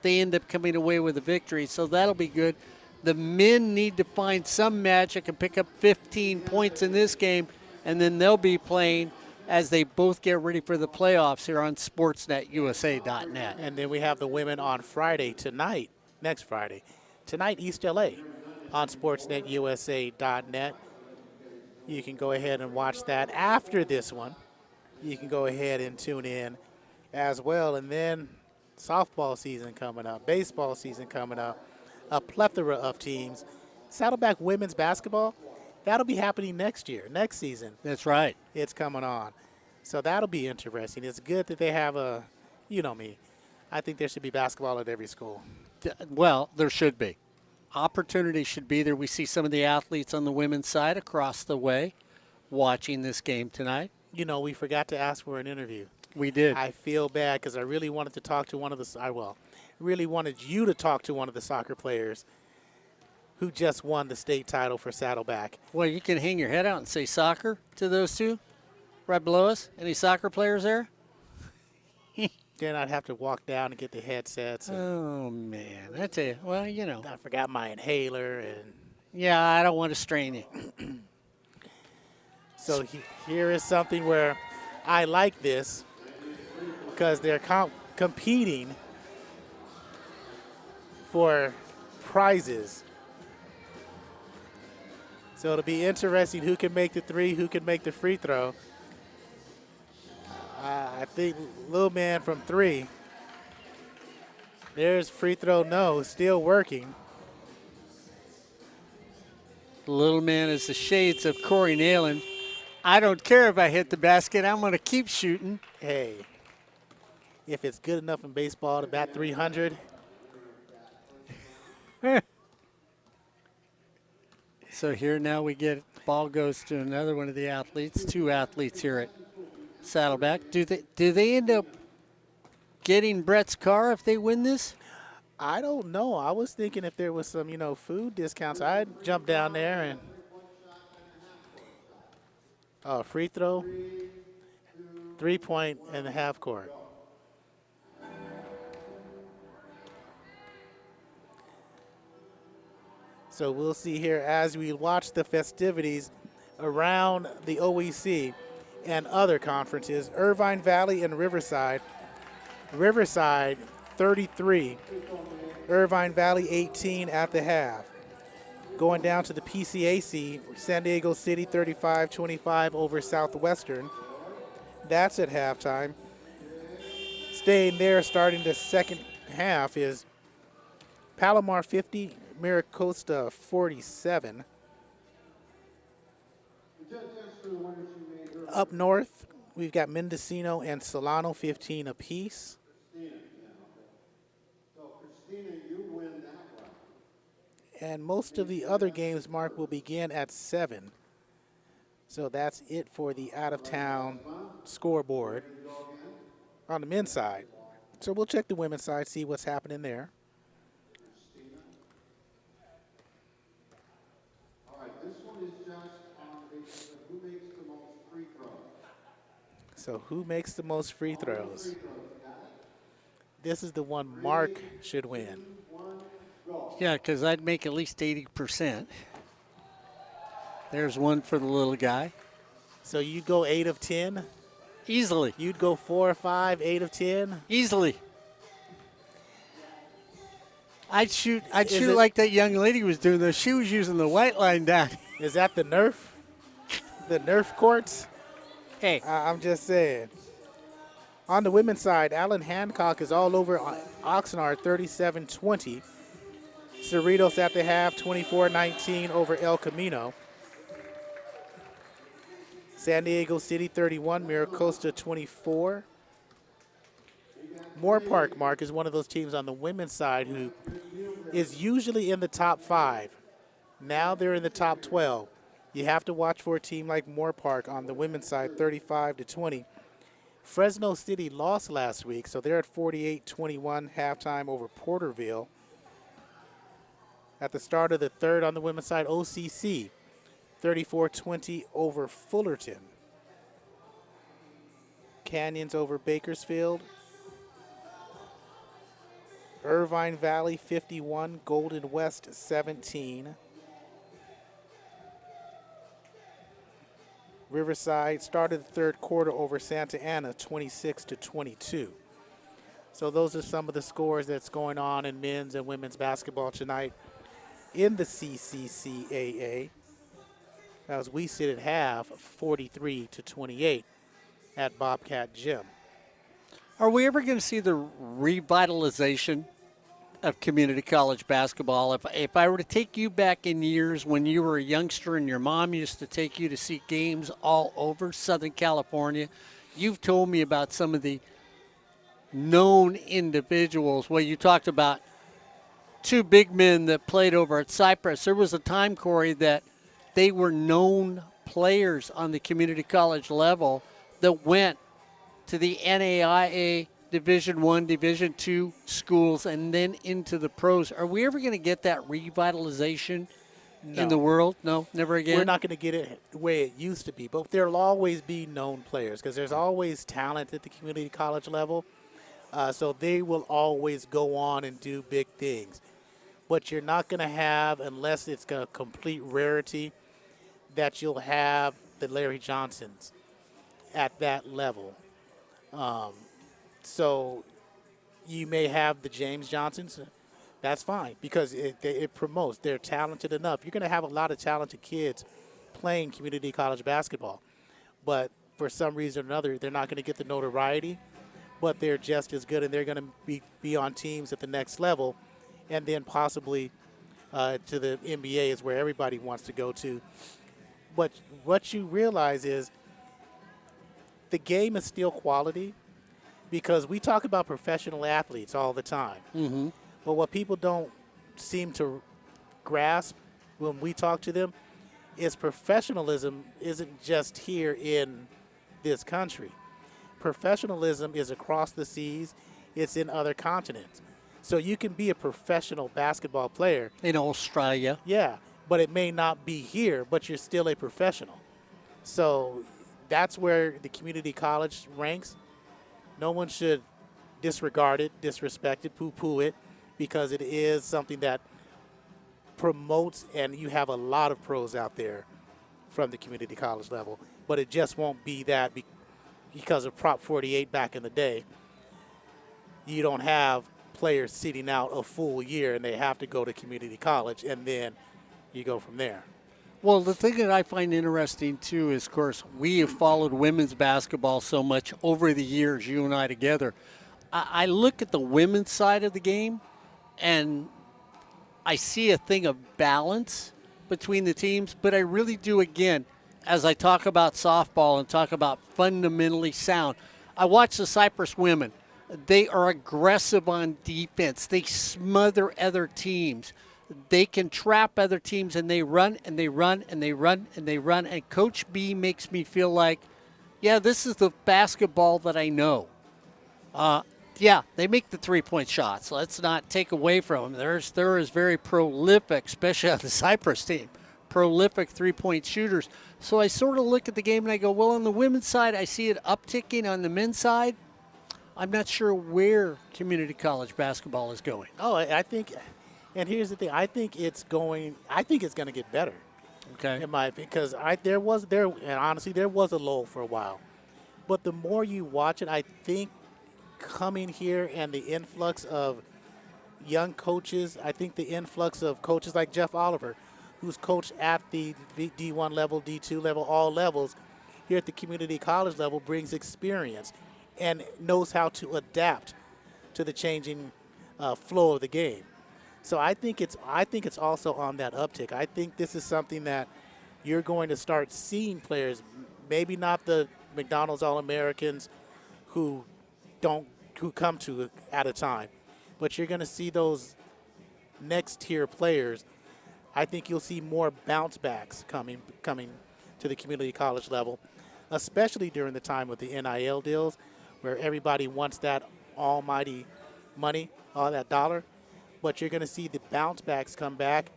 they end up coming away with a victory, so that'll be good. The men need to find some magic and pick up 15 points in this game, and then they'll be playing as they both get ready for the playoffs here on SportsNetUSA.net. And then we have the women on Friday tonight, next Friday. Tonight, East LA on SportsNetUSA.net. You can go ahead and watch that after this one. You can go ahead and tune in as well, and then softball season coming up, baseball season coming up, a plethora of teams. Saddleback women's basketball, that'll be happening next year, next season. That's right. It's coming on. So that'll be interesting. It's good that they have a, you know me, I think there should be basketball at every school. Well, there should be. Opportunity should be there. We see some of the athletes on the women's side across the way watching this game tonight. You know, we forgot to ask for an interview. We did. I feel bad because I really wanted to talk to one of really wanted you to talk to one of the soccer players who just won the state title for Saddleback. Well, you can hang your head out and say soccer to those two right below us. Any soccer players there? Then I'd have to walk down and get the headsets. Oh, man. I tell you, well, you know. I forgot my inhaler. And yeah, I don't want to strain you. So here is something where I like this because they're competing for prizes. So it'll be interesting who can make the three, who can make the free throw. I think little man from three. There's free throw no, still working. The little man is the shades of Corey Neyland. I don't care if I hit the basket. I'm going to keep shooting. Hey, if it's good enough in baseball to bat 300. So here now we get the ball goes to another one of the athletes, two athletes here at Saddleback. Do they end up getting Brett's car if they win this? I don't know. I was thinking if there was some, food discounts, I'd jump down there and free throw, 3-point in the half court. So we'll see here as we watch the festivities around the OEC and other conferences. Irvine Valley and Riverside. Riverside 33, Irvine Valley 18 at the half. Going down to the PCAC, San Diego City 35-25 over Southwestern. That's at halftime. Staying there starting the second half is Palomar 50, Maricosta 47. Up north, we've got Mendocino and Solano 15 apiece. And most of the other games, Mark, will begin at 7. So that's it for the out-of-town scoreboard on the men's side. So we'll check the women's side, see what's happening there. All right, this one is just on who makes the most free throws. So who makes the most free throws? This is the one Mark should win. Yeah, because I'd make at least 80%. There's one for the little guy. So you go 8 of 10? Easily. You'd go 4 or 5, 8 of 10? Easily. I'd shoot like that young lady was doing, though. She was using the white line down. Is that the Nerf? The Nerf courts? Hey. I'm just saying. On the women's side, Allen Hancock is all over Oxnard 37-20. Cerritos at the half, 24-19 over El Camino. San Diego City 31, Maricosta 24. Moore Park, Mark, is one of those teams on the women's side who is usually in the top 5. Now they're in the top 12. You have to watch for a team like Moore Park on the women's side, 35-20. Fresno City lost last week, so they're at 48-21 halftime over Porterville. At the start of the third on the women's side, OCC, 34-20 over Fullerton. Canyons over Bakersfield. Irvine Valley, 51, Golden West, 17. Riverside started the third quarter over Santa Ana, 26-22. So those are some of the scores that's going on in men's and women's basketball tonight in the CCCAA. As we sit at half, 43-28 at Bobcat Gym. Are we ever going to see the revitalization of community college basketball? If I were to take you back in years when you were a youngster and your mom used to take you to see games all over Southern California, you've told me about some of the known individuals. Well, you talked about two big men that played over at Cypress. There was a time, Corey, that they were known players on the community college level that went to the NAIA Division I, Division II schools and then into the pros. Are we ever going to get that revitalization in the world? No, never again? We're not going to get it the way it used to be, but there'll always be known players because there's always talent at the community college level. So they will always go on and do big things. But you're not going to have, unless it's a complete rarity, that you'll have the Larry Johnsons at that level. So you may have the James Johnsons. That's fine because it promotes. They're talented enough. You're going to have a lot of talented kids playing community college basketball. But for some reason or another, they're not going to get the notoriety, but they're just as good, and they're going to be on teams at the next level, and then possibly to the NBA is where everybody wants to go to. But what you realize is the game is still quality because we talk about professional athletes all the time. Mm-hmm. But what people don't seem to grasp when we talk to them is professionalism isn't just here in this country. Professionalism is across the seas. It's in other continents. So you can be a professional basketball player. In Australia. Yeah, but it may not be here, but you're still a professional. So that's where the community college ranks. No one should disregard it, disrespect it, poo-poo it, because it is something that promotes, and you have a lot of pros out there from the community college level. But it just won't be that because of Prop 48 back in the day. You don't have players sitting out a full year and they have to go to community college, and then you go from there. Well, the thing that I find interesting, too, is, of course, we have followed women's basketball so much over the years, you and I together. I look at the women's side of the game, and I see a thing of balance between the teams, but I really do, again, as I talk about softball and talk about fundamentally sound, I watch the Cypress women. They are aggressive on defense. They smother other teams. They can trap other teams, and they run and they run and they run and they run. And Coach B makes me feel like, yeah, this is the basketball that I know. Yeah, they make the three-point shots. Let's not take away from them. They're very prolific, especially on the Cypress team, prolific three-point shooters. So I sort of look at the game and I go, well, on the women's side, I see it upticking. On the men's side, I'm not sure where community college basketball is going. Oh, I think, and here's the thing, I think it's going to get better. Okay. In my opinion, because honestly, there was a lull for a while. But the more you watch it, I think coming here and the influx of young coaches, I think the influx of coaches like Jeff Oliver, who's coached at the D1 level, D2 level, all levels, here at the community college level, brings experience and knows how to adapt to the changing flow of the game. So I think it's also on that uptick. I think this is something that you're going to start seeing players, maybe not the McDonald's All-Americans who come to at a time, but you're going to see those next tier players. I think you'll see more bounce backs coming to the community college level, especially during the time of the NIL deals, where everybody wants that almighty money, all that dollar. But you're going to see the bounce backs come back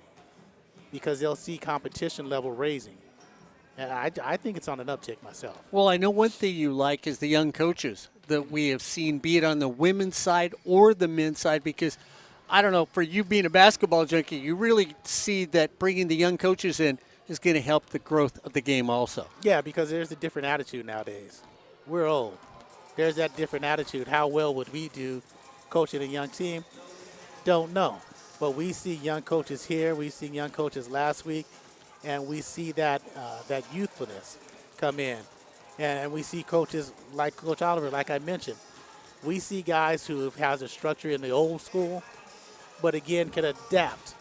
because they'll see competition level raising. And I think it's on an uptick myself. Well, I know one thing you like is the young coaches that we have seen, be it on the women's side or the men's side, because, I don't know, for you being a basketball junkie, you really see that bringing the young coaches in is going to help the growth of the game also. Yeah, because there's a different attitude nowadays. We're old. There's that different attitude. How well would we do coaching a young team? Don't know. But we see young coaches here. We see young coaches last week. And we see that youthfulness come in. And we see coaches like Coach Oliver, like I mentioned. We see guys who has a structure in the old school, but again can adapt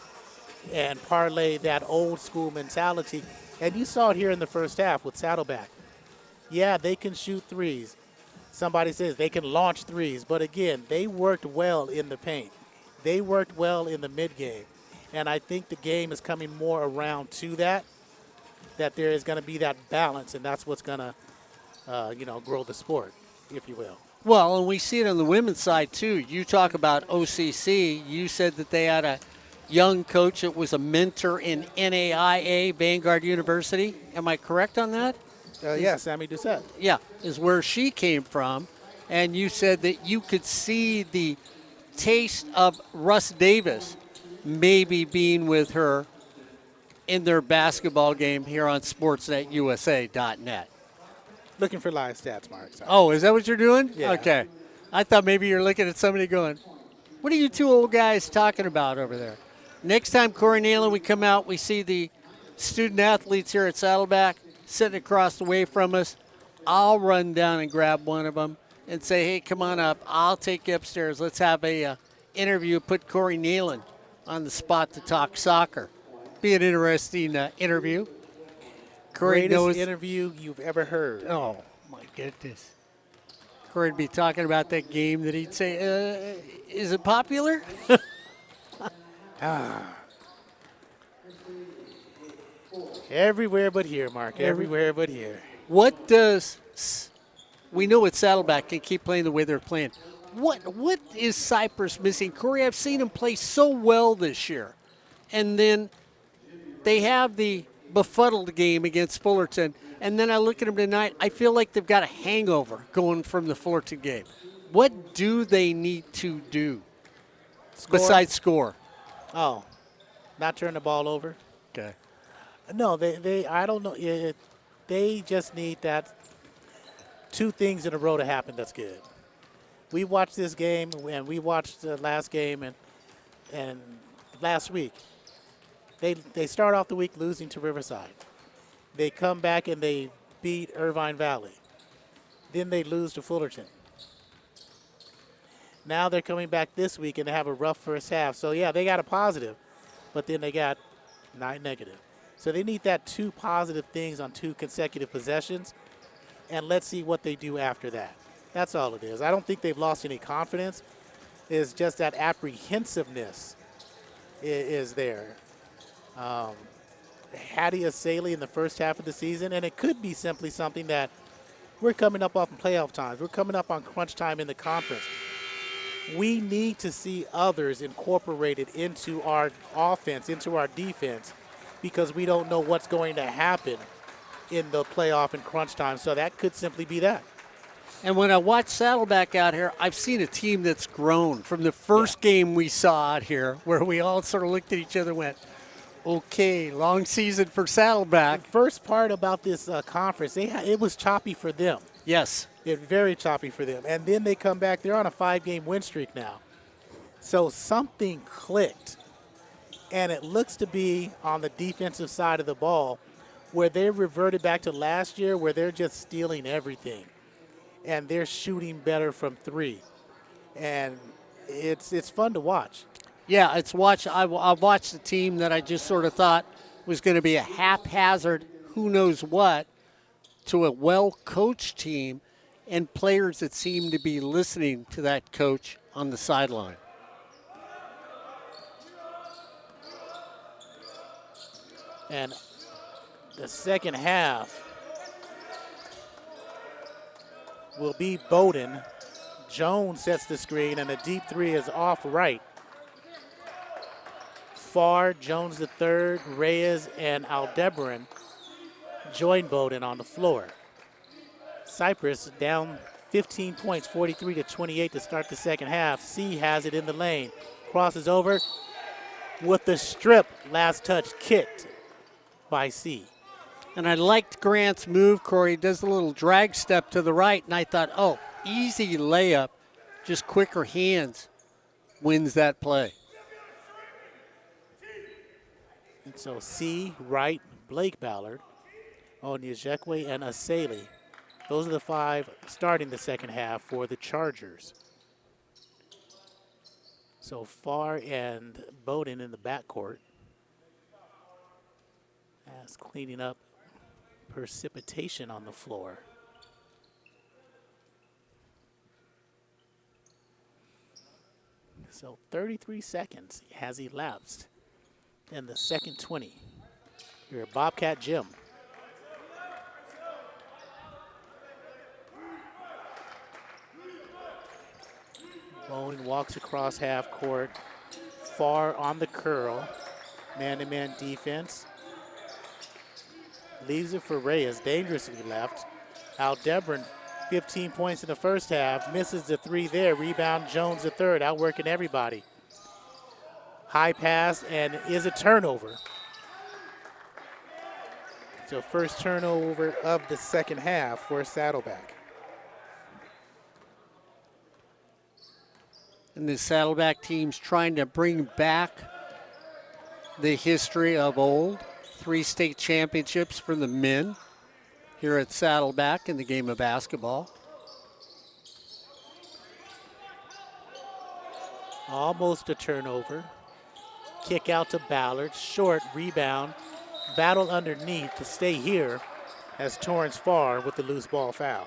and parlay that old school mentality. And you saw it here in the first half with Saddleback. Yeah, they can shoot threes, Somebody says they can launch threes, but again, they worked well in the paint. They worked well in the mid-game. And I think the game is coming more around to that there is going to be that balance, and that's what's going to, grow the sport, if you will. Well, and we see it on the women's side, too. You talk about OCC. You said that they had a young coach that was a mentor in NAIA, Vanguard University. Am I correct on that? Yes, Sammy Doucette. Yeah, is where she came from. And you said that you could see the taste of Russ Davis maybe being with her in their basketball game here on sportsnetusa.net. Looking for live stats, Mark. Sorry. Oh, is that what you're doing? Yeah. Okay. I thought maybe you're looking at somebody going, what are you two old guys talking about over there? Next time, Corey Neyland, we come out, we see the student athletes here at Saddleback sitting across the way from us. I'll run down and grab one of them and say, hey, come on up. I'll take you upstairs. Let's have a interview, put Corey Neyland on the spot to talk soccer. Be an interesting interview. Corey Greatest knows interview you've ever heard. Oh, my goodness. Corey'd be talking about that game that he'd say, is it popular? Everywhere but here, Mark. Everywhere but here. What does, we know what Saddleback can keep playing the way they're playing. What is Cypress missing? Corey, I've seen him play so well this year. And then they have the befuddled game against Fullerton, and then I look at them tonight, I feel like they've got a hangover going from the Fullerton game. What do they need to do besides score? Oh, not turn the ball over? Okay. No, they I don't know. They just need that two things in a row to happen that's good. We watched this game, and we watched the last game and last week. They start off the week losing to Riverside. They come back and they beat Irvine Valley. Then they lose to Fullerton. Now they're coming back this week and they have a rough first half. So, yeah, they got a positive, but then they got 9 negative. So they need that 2 positive things on 2 consecutive possessions, and let's see what they do after that. That's all it is. I don't think they've lost any confidence. It's just that apprehensiveness is there. Hattie Asaley in the first half of the season, and it could be simply something that we're coming up off in playoff times. We're coming up on crunch time in the conference. We need to see others incorporated into our offense, into our defense, because we don't know what's going to happen in the playoff and crunch time. So that could simply be that. And when I watch Saddleback out here, I've seen a team that's grown from the first game we saw out here, where we all sort of looked at each other and went, okay, long season for Saddleback. The first part about this conference, it was choppy for them. Yes. Very choppy for them. And then they come back. They're on a 5-game win streak now. So something clicked. And it looks to be on the defensive side of the ball, where they reverted back to last year, where they're just stealing everything. And they're shooting better from 3. And it's fun to watch. Yeah, I've watched a team that I just sort of thought was going to be a haphazard who knows what to a well-coached team and players that seem to be listening to that coach on the sideline. And the second half will be Bowdoin. Jones sets the screen, and a deep 3 is off right. Farr, Jones the third, Reyes, and Aldebaran join Bowdoin on the floor. Cypress down 15 points, 43-28 to start the second half. C has it in the lane. Crosses over with the strip. Last touch kicked by C. And I liked Grant's move, Corey. He does a little drag step to the right, and I thought, oh, easy layup, just quicker hands wins that play. And so C, Wright, Blake Ballard, Onyejekwe, and Asaley. Those are the 5 starting the second half for the Chargers. So Farr and Bowdoin in the backcourt. As cleaning up precipitation on the floor. So 33 seconds has elapsed in the second 20. Here at Bobcat Gym. Bowling walks across half court, far on the curl, man-to-man defense. Leaves it for Reyes, dangerously left. Aldebaran, 15 points in the first half, misses the three there. Rebound Jones the third, outworking everybody. High pass and is a turnover. So first turnover of the second half for Saddleback. And the Saddleback team's trying to bring back the history of old. 3 state championships for the men here at Saddleback in the game of basketball. Almost a turnover. Kick out to Ballard, short rebound. Battle underneath to stay here as Torrance Farr with the loose ball foul.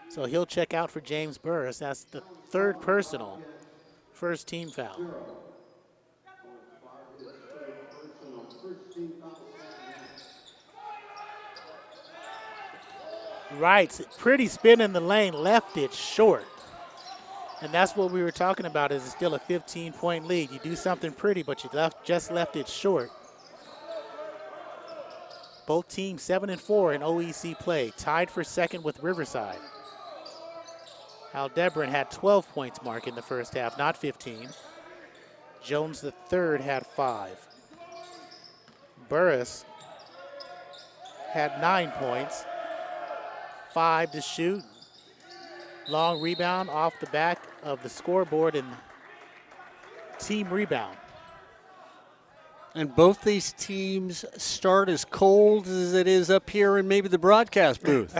So he'll check out for James Burris. That's the third personal, first team foul. Right, pretty spin in the lane, left it short. And that's what we were talking about, is it's still a 15-point lead. You do something pretty, but you just left it short. Both teams 7-4 in OEC play, tied for second with Riverside. Aldebaran had 12 points mark in the first half, not 15. Jones the third had 5. Burris had 9 points, 5 to shoot. Long rebound off the back of the scoreboard and team rebound. And both these teams start as cold as it is up here in maybe the broadcast booth.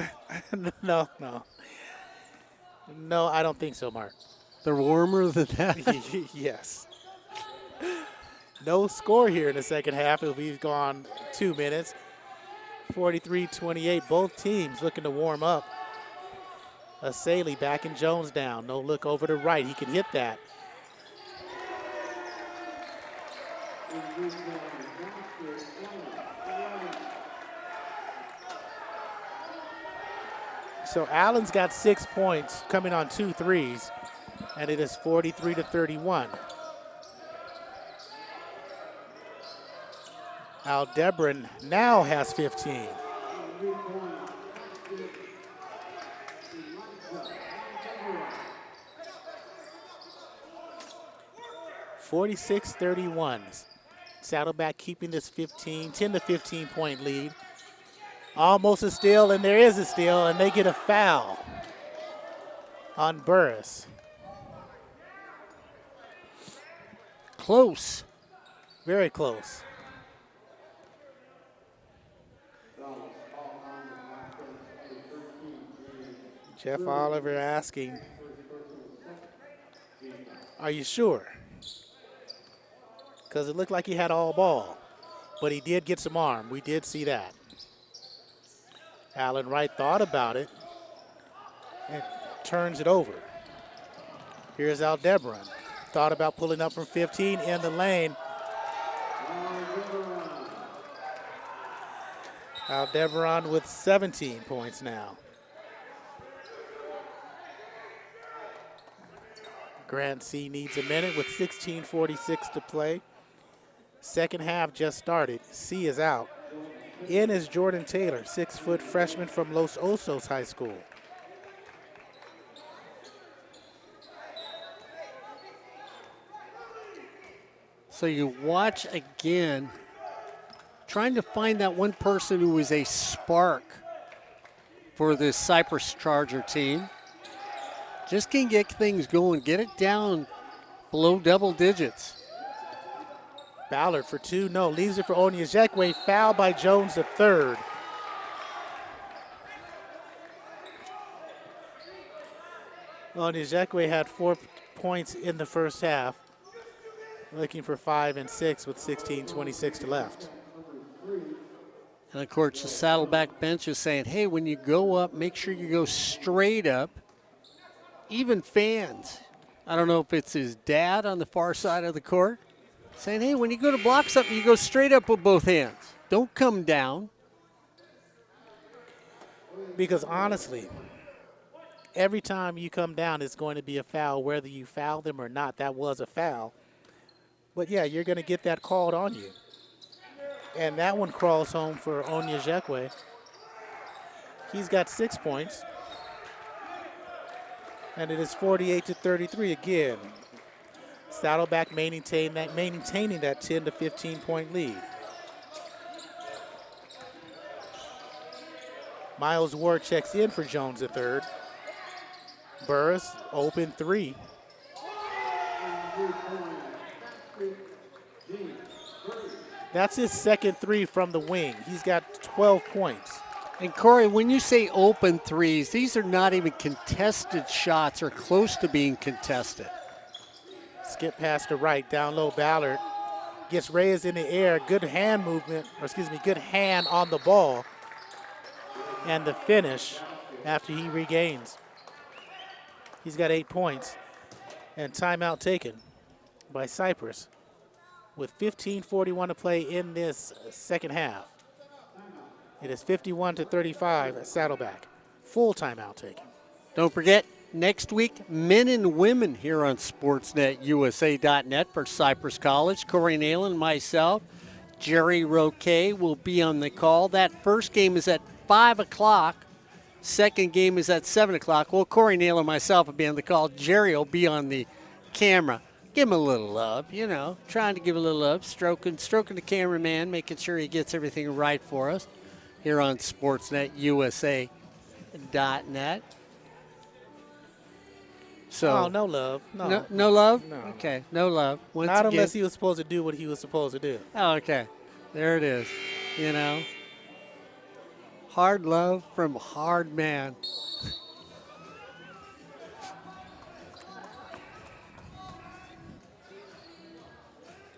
No, I don't think so, Mark. They're warmer than that? Yes. No score here in the second half. It'll be gone 2 minutes. 43-28, both teams looking to warm up. Asaley backing Jones down. No look over to right. He can hit that. So Allen's got 6 points coming on 2 threes, and it is 43-31. Aldebaran now has 15. 46-31. Saddleback keeping this 10 to 15 point lead. Almost a steal, and there is a steal, and they get a foul on Burris. Close. Very close. Jeff Oliver asking, are you sure? Because it looked like he had all ball, but he did get some arm. We did see that. Allen Wright thought about it and turns it over. Here's Aldebaran. Thought about pulling up from 15 in the lane. Aldebaran with 17 points now. Grant C needs a minute with 16:46 to play. Second half just started. C is out. In is Jordan Taylor, 6-foot freshman from Los Osos High School. So you watch again, trying to find that one person who was a spark for this Cypress Charger team. Just can get things going, get it down below double digits. Ballard for 2, no, leaves it for Onyejekwe, foul by Jones the third. Onyejekwe had 4 points in the first half, looking for 5 and 6 with 16:26 to left. And, of course, the Saddleback bench is saying, hey, when you go up, make sure you go straight up. Even fans. I don't know if it's his dad on the far side of the court saying, hey, when you go to block something, you go straight up with both hands. Don't come down. Because honestly, every time you come down, it's going to be a foul, whether you foul them or not. That was a foul. But, yeah, you're going to get that called on you. And that one crawls home for Onyejekwe. He's got 6 points. And it is 48-33 again. Saddleback maintaining that 10 to 15 point lead. Miles Ward checks in for Jones at third. Burris, open three. That's his second three from the wing. He's got 12 points. And, Corey, when you say open threes, these are not even contested shots or close to being contested. Skip pass to right, down low, Ballard. Gets Reyes in the air, good hand movement, good hand on the ball. And the finish after he regains. He's got 8 points. And timeout taken by Cypress with 15:41 to play in this second half. It is 51-35 at Saddleback. Full timeout taken. Don't forget, next week, men and women here on SportsNetUSA.net for Cypress College. Corey Neyland, myself, Jerry Roque will be on the call. That first game is at 5 o'clock. Second game is at 7 o'clock. Well, Corey Neyland and myself will be on the call. Jerry will be on the camera. Give him a little love, trying to give a little love, stroking the cameraman, making sure he gets everything right for us here on SportsNetUSA.net. So, no love. No. No love? No. Okay, no love. Not unless he was supposed to do what he was supposed to do. Oh, okay. There it is. Hard love from hard man.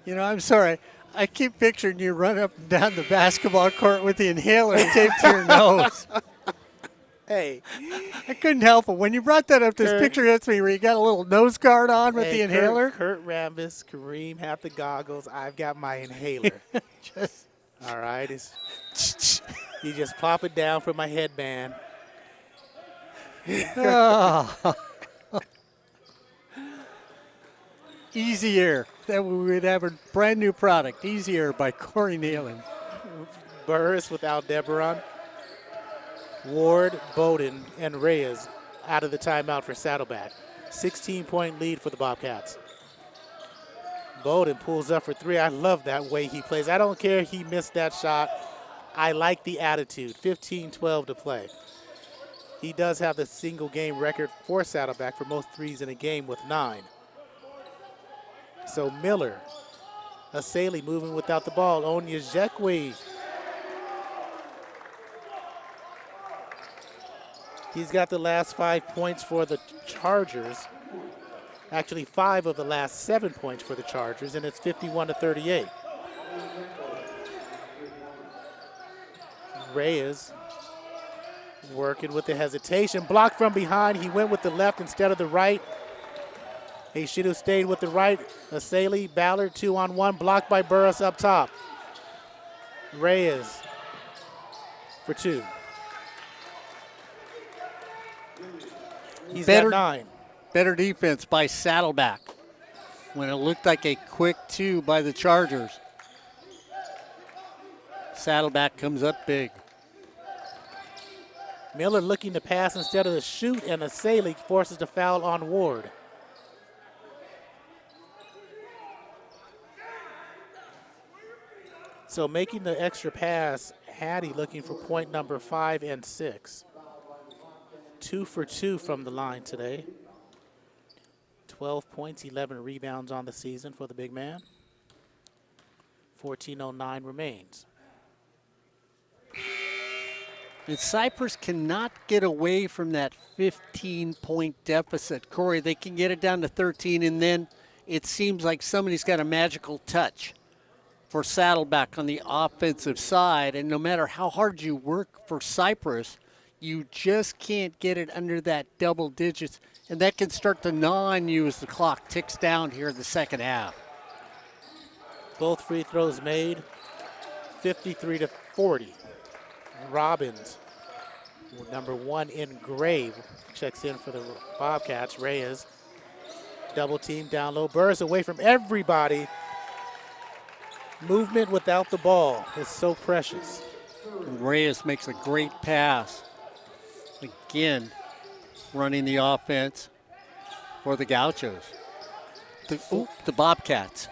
I'm sorry. I keep picturing you run up and down the basketball court with the inhaler taped to your nose. Hey. I couldn't help it. When you brought that up, this picture hits me where you got a little nose guard on with the inhaler. Kurt Rambis, Kareem have the goggles. I've got my inhaler. All right. You just plop it down for my headband. Oh. Easy Air. That we would have a brand new product. Easy Air by Corey Neyland. Burris with Aldebaran. Ward, Bowden, and Reyes out of the timeout for Saddleback. 16-point lead for the Bobcats. Bowden pulls up for three. I love that way he plays. I don't care he missed that shot. I like the attitude. 15-12 to play. He does have the single game record for Saddleback for most threes in a game with 9. So Miller, Asali moving without the ball. Onyejekwe. He's got the last 5 points for the Chargers. Actually, 5 of the last 7 points for the Chargers, and it's 51-38. Reyes working with the hesitation. Blocked from behind. He went with the left instead of the right. He should have stayed with the right. Asali, Ballard, 2-on-1. Blocked by Burris up top. Reyes for 2. He's got 9. Better defense by Saddleback when it looked like a quick 2 by the Chargers. Saddleback comes up big. Miller looking to pass instead of the shoot, and Asali forces the foul on Ward. So making the extra pass, Hattie looking for point number 5 and 6. 2 for 2 from the line today. 12 points, 11 rebounds on the season for the big man. 14:09 remains. And Cypress cannot get away from that 15-point deficit. Corey, they can get it down to 13, and then it seems like somebody's got a magical touch. for Saddleback on the offensive side. And no matter how hard you work for Cypress, you just can't get it under that double digits. And that can start to gnaw on you as the clock ticks down here in the second half. Both free throws made, 53-40. Robbins, number 1 in Grave, checks in for the Bobcats. Reyes, double team down low. Burris away from everybody. Movement without the ball is so precious. And Reyes makes a great pass. Again, running the offense for the Gauchos. The Bobcats.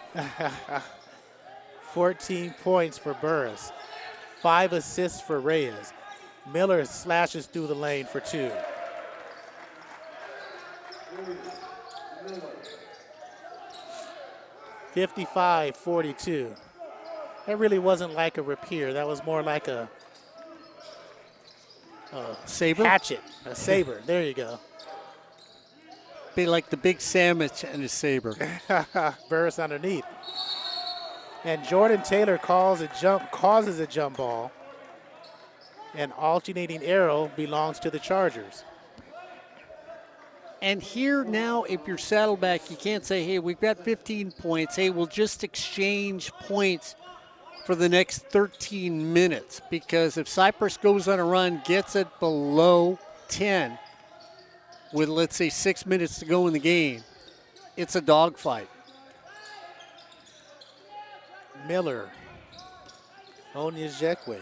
14 points for Burris. 5 assists for Reyes. Miller slashes through the lane for 2. (55-42). That really wasn't like a rapier. That was more like a saber? Hatchet. A saber. There you go. Be like the big sandwich and a saber. Burris underneath. And Jordan Taylor causes a jump ball. And alternating arrow belongs to the Chargers. And here now, if you're Saddleback, you can't say, hey, we've got 15 points. Hey, we'll just exchange points for the next 13 minutes. Because if Cypress goes on a run, gets it below 10 with, let's say, 6 minutes to go in the game, it's a dogfight. Miller. Onyejekwe.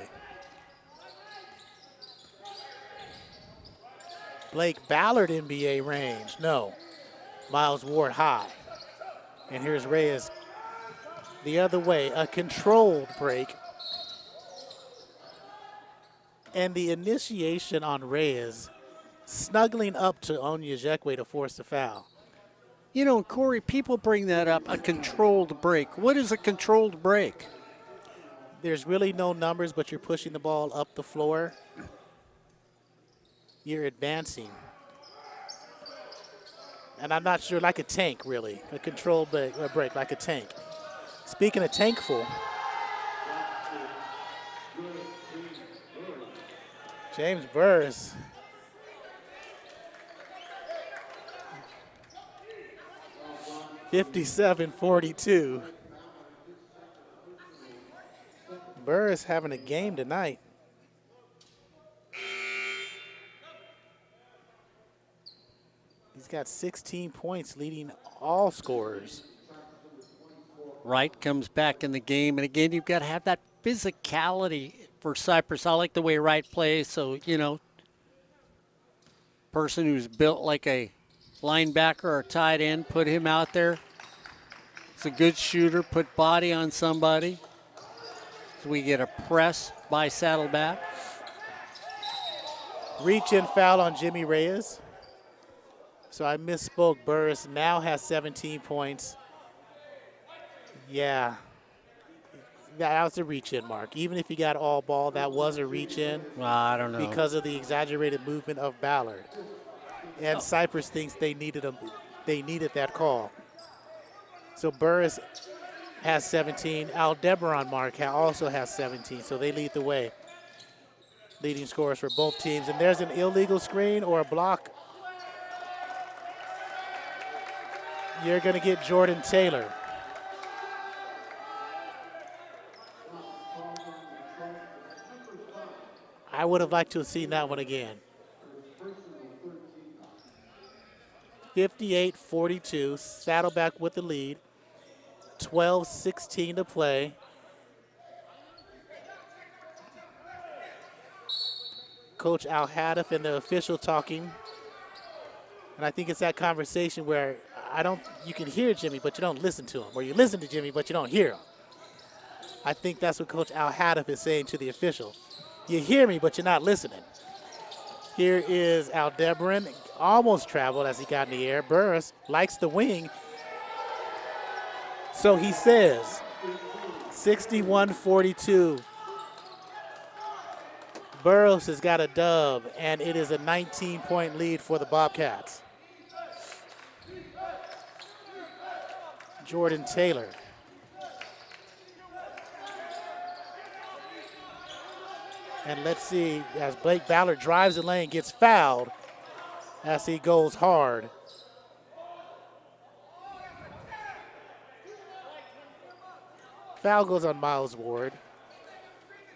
Blake Ballard NBA range. No. Miles Ward high. And here's Reyes the other way. A controlled break. And the initiation on Reyes snuggling up to Onyejekwe to force the foul. You know, Corey, people bring that up, a controlled break. What is a controlled break? There's really no numbers, but you're pushing the ball up the floor. You're advancing. And I'm not sure, like a tank, really. A controlled break, like a tank. Speaking of tankful, James Burris. (57-42). Burris having a game tonight. He's got 16 points, leading all scorers. Wright comes back in the game, and again, you've got to have that physicality for Cypress. I like the way Wright plays, so, you know, person who's built like a linebacker or tight end, put him out there. It's a good shooter, put body on somebody. So we get a press by Saddleback. Reach-in foul on Jimmy Reyes. So I misspoke. Burris now has 17 points. Yeah. That was a reach-in, Mark. Even if he got all ball, that was a reach-in. Well, I don't know. Because of the exaggerated movement of Ballard. And Cypress thinks they needed that call. So Burris has 17. Aldebaran, Mark, also has 17. So they lead the way. Leading scorers for both teams. And there's an illegal screen or a block. You're going to get Jordan Taylor. I would have liked to have seen that one again. 58-42, Saddleback with the lead. 12-16 to play. Coach Al-Hadif and the official talking. And I think it's that conversation where you can hear Jimmy, but you don't listen to him. Or you listen to Jimmy, but you don't hear him. I think that's what Coach Al-Hadif is saying to the official. You hear me, but you're not listening. Here is Aldebaran, almost traveled as he got in the air. Burris likes the wing. So he says, 61-42. Burris has got a dub, and it is a 19-point lead for the Bobcats. Jordan Taylor. And let's see, as Blake Ballard drives the lane, gets fouled as he goes hard. Foul goes on Miles Ward.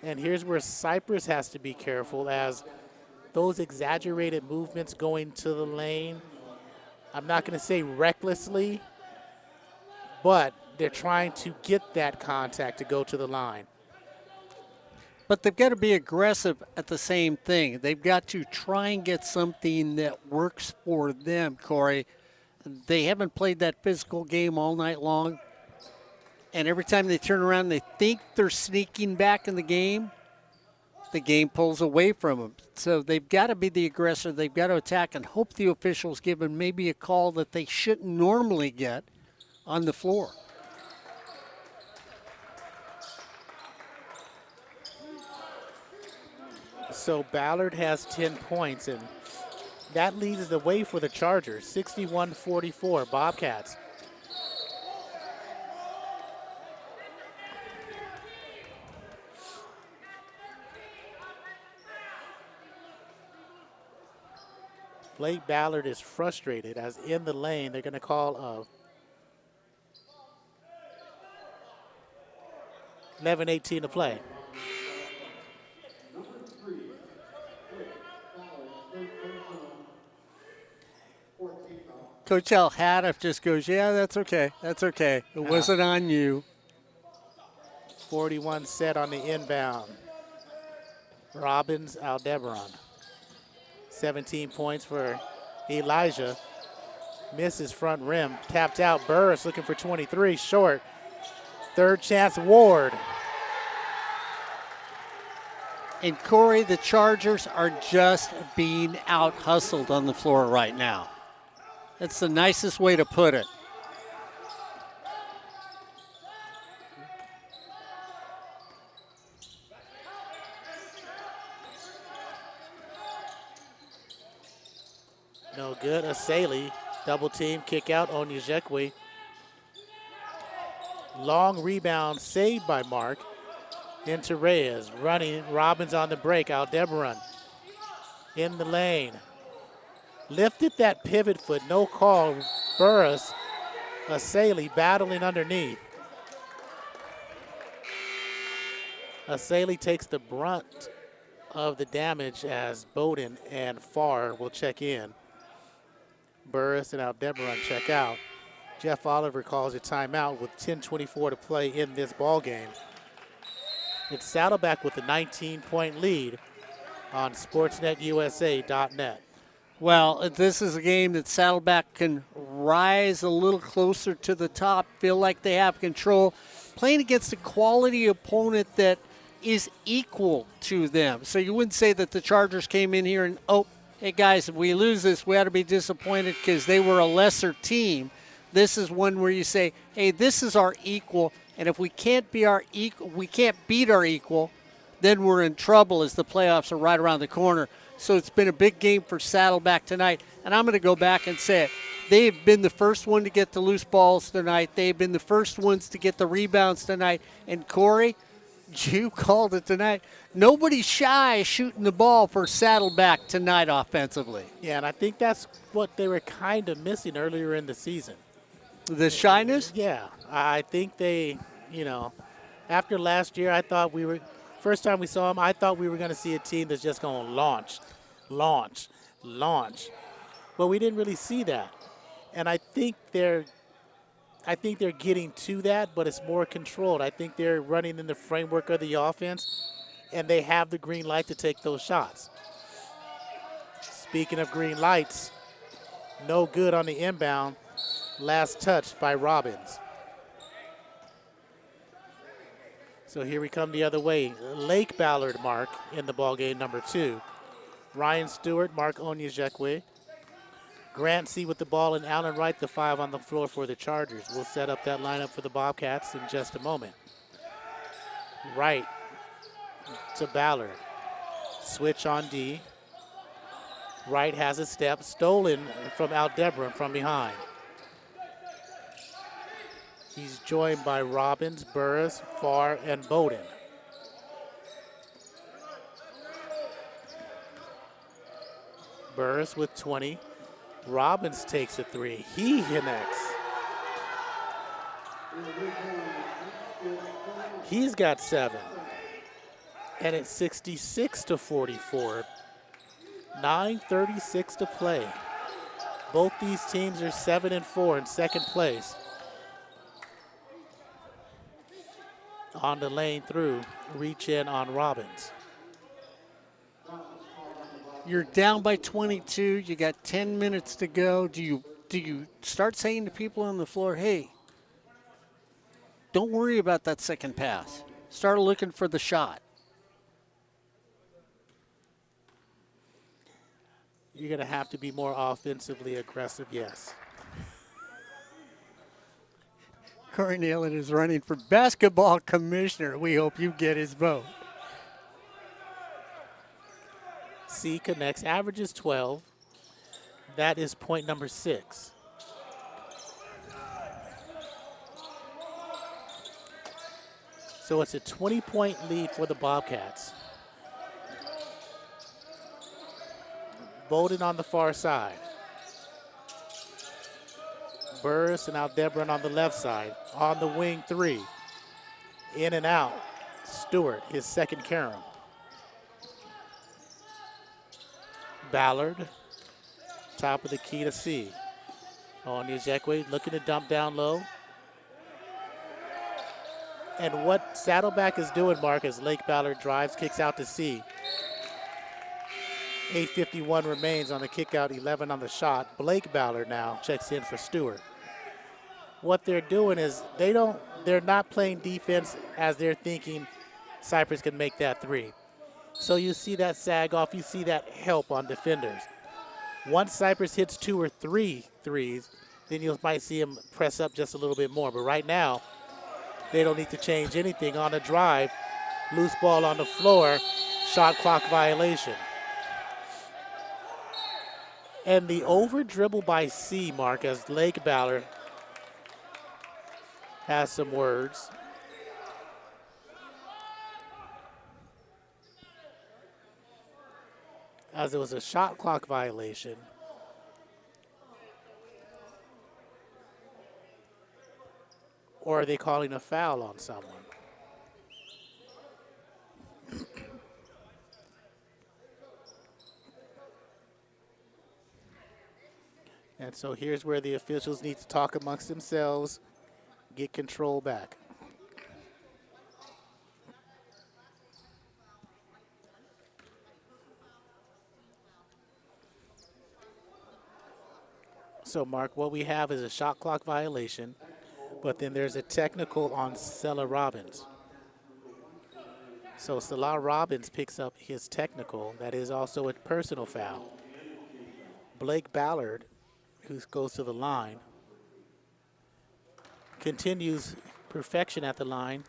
And here's where Cypress has to be careful, as those exaggerated movements going to the lane, I'm not going to say recklessly, but they're trying to get that contact to go to the line. But they've got to be aggressive at the same thing. They've got to try and get something that works for them, Corey. They haven't played that physical game all night long. And every time they turn around and they think they're sneaking back in the game pulls away from them. So they've got to be the aggressor. They've got to attack and hope the officials give them maybe a call that they shouldn't normally get on the floor. So Ballard has 10 points, and that leads the way for the Chargers, 61-44, Bobcats. Blake Ballard is frustrated, as in the lane they're going to call a 11:18 to play. Coach Al Haddaf just goes, yeah, that's okay. That's okay. It wasn't on you. 41 set on the inbound. Robbins, Aldebaran. 17 points for Elijah. Misses front rim. Tapped out. Burris looking for 23. Short. Third chance, Ward. And Corey, the Chargers are just being out-hustled on the floor right now. That's the nicest way to put it. No good. Asali, double team, kick out. Onyejekwe. Long rebound saved by Mark. Into Reyes. Running. Robbins on the break. Aldebaran in the lane. Lifted that pivot foot. No call. Burris. Asali battling underneath. Asali takes the brunt of the damage as Bowden and Farr will check in. Burris and Aldebaran check out. Jeff Oliver calls a timeout with 10:24 to play in this ball game. It's Saddleback with a 19-point lead on SportsNetUSA.net. Well, this is a game that Saddleback can rise a little closer to the top, feel like they have control, playing against a quality opponent that is equal to them. So you wouldn't say that the Chargers came in here and, oh, hey guys, if we lose this, we ought to be disappointed because they were a lesser team. This is one where you say, hey, this is our equal, and if we can't be our equal, we can't beat our equal, then we're in trouble as the playoffs are right around the corner. So it's been a big game for Saddleback tonight, and I'm going to go back and say it. They've been the first one to get the loose balls tonight. They've been the first ones to get the rebounds tonight. And Corey, you called it tonight. Nobody's shy shooting the ball for Saddleback tonight offensively. Yeah, and I think that's what they were kind of missing earlier in the season. The shyness? Yeah, I think they, after last year, I thought first time we saw them, I thought we were going to see a team that's just going to launch. But we didn't really see that. And I think they're getting to that, but it's more controlled. I think they're running in the framework of the offense, and they have the green light to take those shots. Speaking of green lights, no good on the inbound. Last touch by Robbins. So here we come the other way. Lake Ballard Mark in the ballgame, number 2. Ryan Stewart, Mark Onyejekwe. Grant C with the ball, and Allen Wright, the 5 on the floor for the Chargers. We'll set up that lineup for the Bobcats in just a moment. Wright to Ballard. Switch on D. Wright has a step, stolen from Aldebaran from behind. He's joined by Robbins, Burris, Farr, and Bowden. Burris with 20. Robbins takes a three. He connects. He's got 7. And it's 66-44. 9:36 to play. Both these teams are 7 and 4 in second place. On the lane through, reach in on Robbins. You're down by 22. You got 10 minutes to go. Do you start saying to people on the floor, hey, don't worry about that second pass. Start looking for the shot. You're going to have to be more offensively aggressive, yes. Corey Neyland is running for basketball commissioner. We hope you get his vote. C connects, averages 12. That is point number 6. So it's a 20-point lead for the Bobcats. Bowden on the far side. Burris and Aldebaran on the left side. On the wing 3. In and out. Stewart, his second carom. Ballard, top of the key to C. On Ejekwe, looking to dump down low. And what Saddleback is doing, Mark, as Lake Ballard drives, kicks out to C. 8:51 remains on the kick out, 11 on the shot. Blake Ballard now checks in for Stewart. What they're doing is they're not playing defense as they're thinking Cypress can make that 3. So you see that sag off, you see that help on defenders. Once Cypress hits 2 or 3 threes, then you might see him press up just a little bit more. But right now, they don't need to change anything on the drive. Loose ball on the floor, shot clock violation. And the over dribble by C, Mark, as Lake Ballard has some words. As it was a shot clock violation. Or are they calling a foul on someone? And so here's where the officials need to talk amongst themselves, get control back. So, Mark, what we have is a shot clock violation, but then there's a technical on Sela Robbins. So Sela Robbins picks up his technical. That is also a personal foul. Blake Ballard, who goes to the line, continues perfection at the line.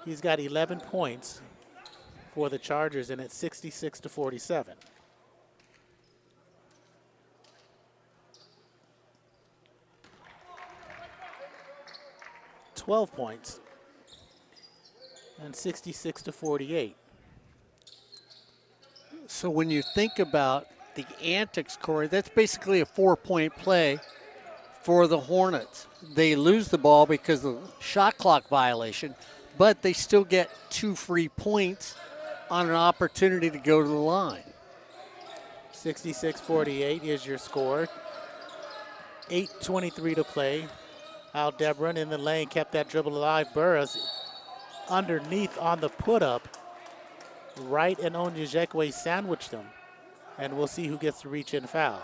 He's got 11 points for the Chargers, and it's 66-47. 12 points and 66-48. So when you think about the antics, Corey, that's basically a 4-point play for the Hornets. They lose the ball because of the shot clock violation, but they still get 2 free points on an opportunity to go to the line. 66-48 is your score. 8:23 to play. Aldebaran in the lane kept that dribble alive. Burris underneath on the put-up. Wright and Onyejekwe sandwiched them. And we'll see who gets the reach-in foul.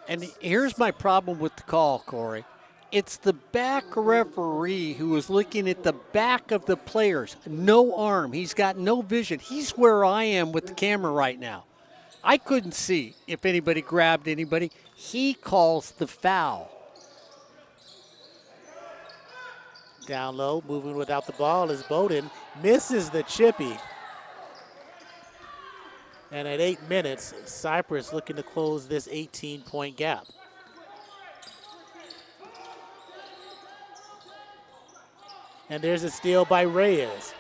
And here's my problem with the call, Corey. It's the back referee who is looking at the back of the players. No arm. He's got no vision. He's where I am with the camera right now. I couldn't see if anybody grabbed anybody. He calls the foul. Down low, moving without the ball is Bowden. Misses the chippy. And at 8 minutes, Cypress looking to close this 18-point gap. And there's a steal by Reyes.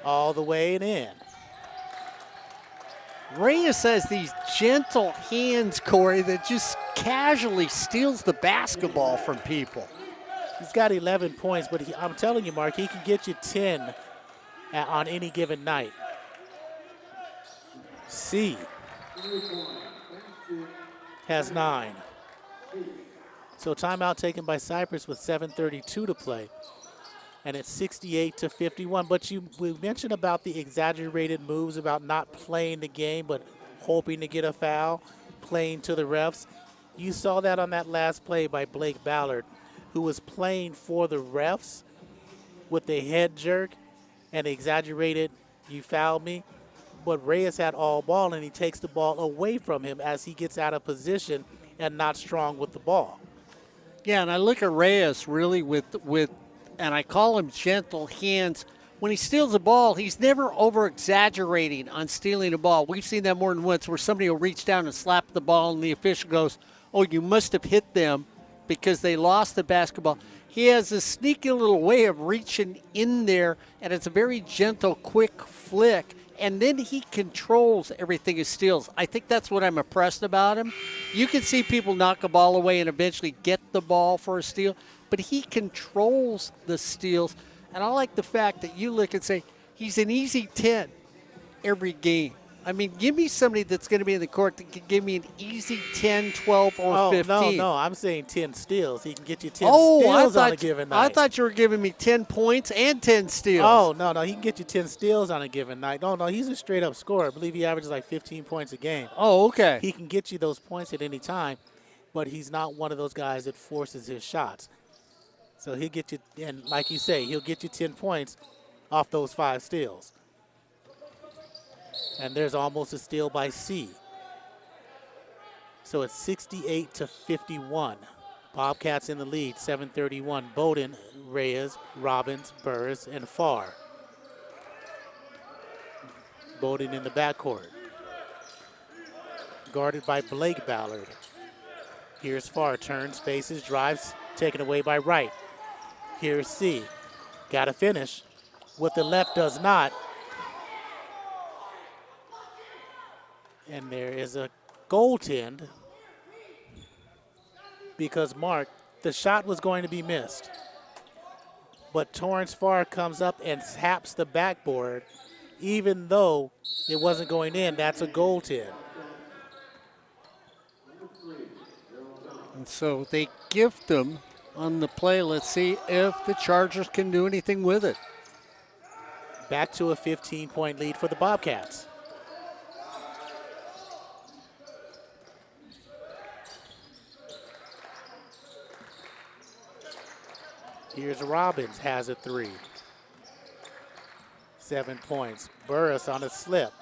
all the way and in. Reyes has these gentle hands, Corey, that just casually steals the basketball from people. He's got 11 points, but I'm telling you, Mark, he can get you 10 on any given night. C has 9. So timeout taken by Cypress with 7:32 to play. And it's 68-51. But we mentioned about the exaggerated moves, about not playing the game but hoping to get a foul, playing to the refs. You saw that on that last play by Blake Ballard, who was playing for the refs with the head jerk and exaggerated, you fouled me. But Reyes had all ball, and he takes the ball away from him as he gets out of position and not strong with the ball. Yeah, and I look at Reyes really with and I call him gentle hands. When he steals the ball, he's never over-exaggerating on stealing the ball. We've seen that more than once where somebody will reach down and slap the ball, and the official goes, oh, you must have hit them because they lost the basketball. He has a sneaky little way of reaching in there, and it's a very gentle, quick flick, and then he controls everything he steals. I think that's what I'm impressed about him. You can see people knock a ball away and eventually get the ball for a steal, but he controls the steals. And I like the fact that you look and say, he's an easy 10 every game. I mean, give me somebody that's going to be in the court that can give me an easy 10, 12, or 15. No, I'm saying 10 steals. He can get you 10 steals on a given night. I thought you were giving me 10 points and 10 steals. Oh, no, he can get you 10 steals on a given night. No, he's a straight-up scorer. I believe he averages like 15 points a game. Oh, okay. He can get you those points at any time, but he's not one of those guys that forces his shots. So he'll get you, and like you say, he'll get you 10 points off those 5 steals. And there's almost a steal by C. So it's 68-51. Bobcats in the lead, 7:31. Bowden, Reyes, Robbins, Burris, and Farr. Bowden in the backcourt. Guarded by Blake Ballard. Here's Farr, turns, faces, drives, taken away by Wright. Here's C. Got to finish. With the left does not. And there is a goaltend because, Mark, the shot was going to be missed. But Torrance Farr comes up and taps the backboard. Even though it wasn't going in, that's a goaltend. And so they gift them on the play. Let's see if the Chargers can do anything with it. Back to a 15-point lead for the Bobcats. Here's Robbins, has a 3. 7 points. Burris on a slip.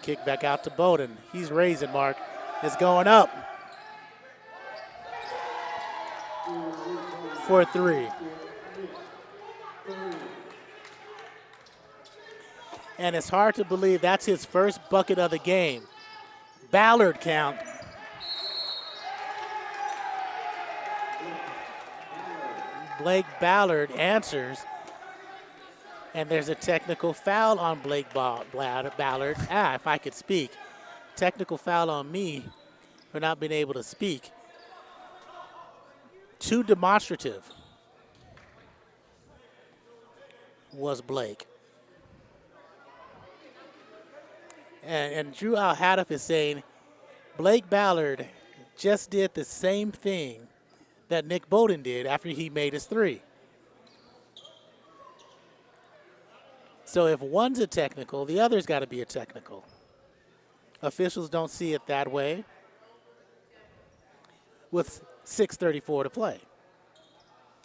Kick back out to Bowden. He's raising, Mark. It's going up. For 3. And it's hard to believe that's his first bucket of the game. Ballard count. Blake Ballard answers. And there's a technical foul on Blake Ballard. If I could speak. Technical foul on me for not being able to speak. Too demonstrative was Blake. And Drew Al-Hadif is saying Blake Ballard just did the same thing that Nick Bowden did after he made his 3. So if one's a technical, the other's got to be a technical. Officials don't see it that way with 6:34 to play.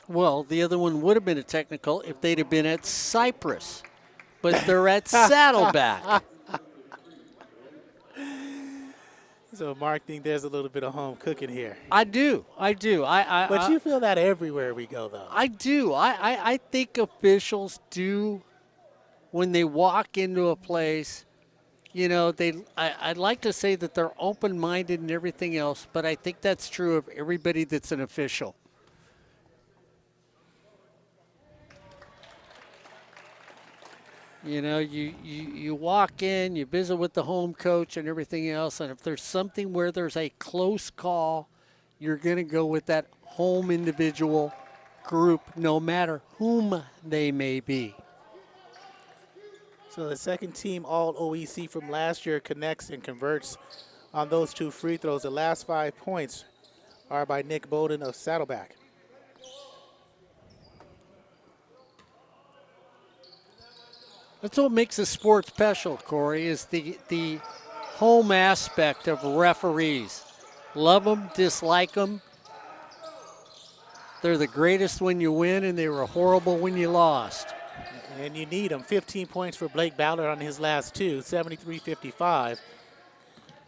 Well, the other one would have been a technical if they'd have been at Cypress, but they're at Saddleback. So Mark thinks there's a little bit of home cooking here. I do. But you feel that everywhere we go, though. I do. I think officials do, when they walk into a place, you know, I'd like to say that they're open-minded and everything else, but I think that's true of everybody that's an official. You know, you walk in, you visit with the home coach and everything else, and if there's something where there's a close call, you're going to go with that home individual group, no matter whom they may be. So the second team all OEC from last year connects and converts on those 2 free throws. The last 5 points are by Nick Bowden of Saddleback. That's what makes the sport special, Corey, is the home aspect of referees. Love them, dislike them. They're the greatest when you win, and they were horrible when you lost. And you need them. 15 points for Blake Ballard on his last 2, 73-55.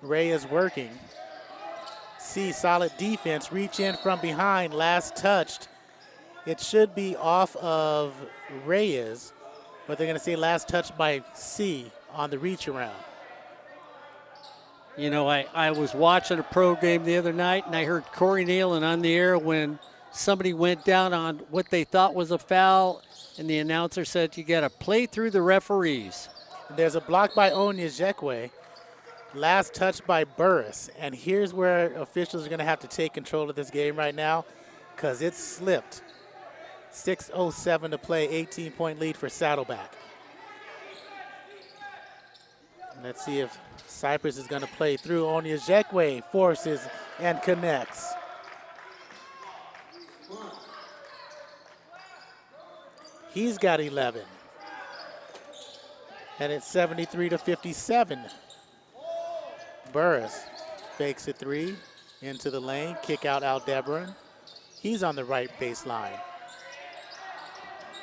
Ray is working. See, solid defense. Reach in from behind. Last touched. It should be off of Reyes, but they're going to say last touch by C on the reach around. You know, I was watching a pro game the other night, and I heard Corey Neyland on the air when somebody went down on what they thought was a foul, and the announcer said, you got to play through the referees. There's a block by Onyejekwe. Last touch by Burris. And here's where officials are going to have to take control of this game right now because it slipped. 6:07 to play, 18-point lead for Saddleback. Let's see if Cypress is going to play through. Onyejekwe forces and connects. He's got 11. And it's 73-57. Burris fakes a 3 into the lane, kick out Aldebaran. He's on the right baseline.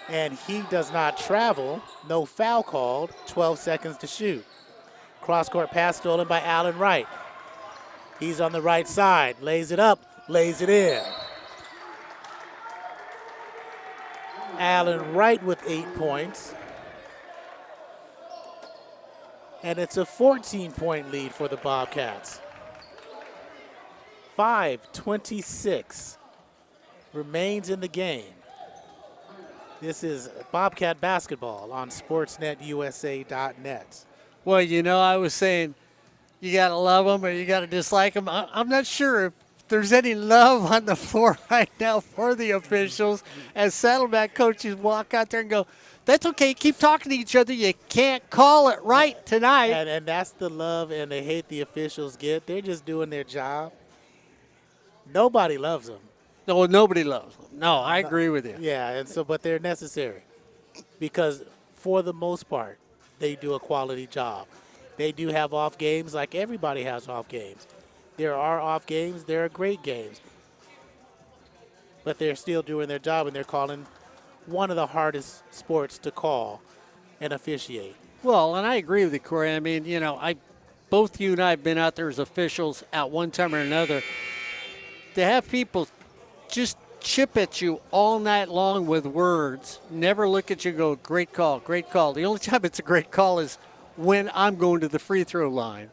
And he does not travel. No foul called. 12 seconds to shoot. Cross-court pass stolen by Allen Wright. He's on the right side. Lays it up. Lays it in. Allen Wright with 8 points. And it's a 14-point lead for the Bobcats. 5:26 remains in the game. This is Bobcat basketball on SportsNetUSA.net. Well, you know, I was saying you got to love them or you got to dislike them. I'm not sure if there's any love on the floor right now for the officials as Saddleback coaches walk out there and go, that's okay, keep talking to each other. You can't call it right tonight. And that's the love and the hate the officials get. They're just doing their job. Nobody loves them. No, nobody loves them. No, I agree with you. Yeah, and so but they're necessary because for the most part, they do a quality job. They do have off games like everybody has off games. There are off games. There are great games. But they're still doing their job, and they're calling one of the hardest sports to call and officiate. Well, and I agree with you, Corey. I mean, you know, both you and I have been out there as officials at one time or another. To have people just chip at you all night long with words, never look at you and go, great call, great call. The only time it's a great call is when I'm going to the free throw line.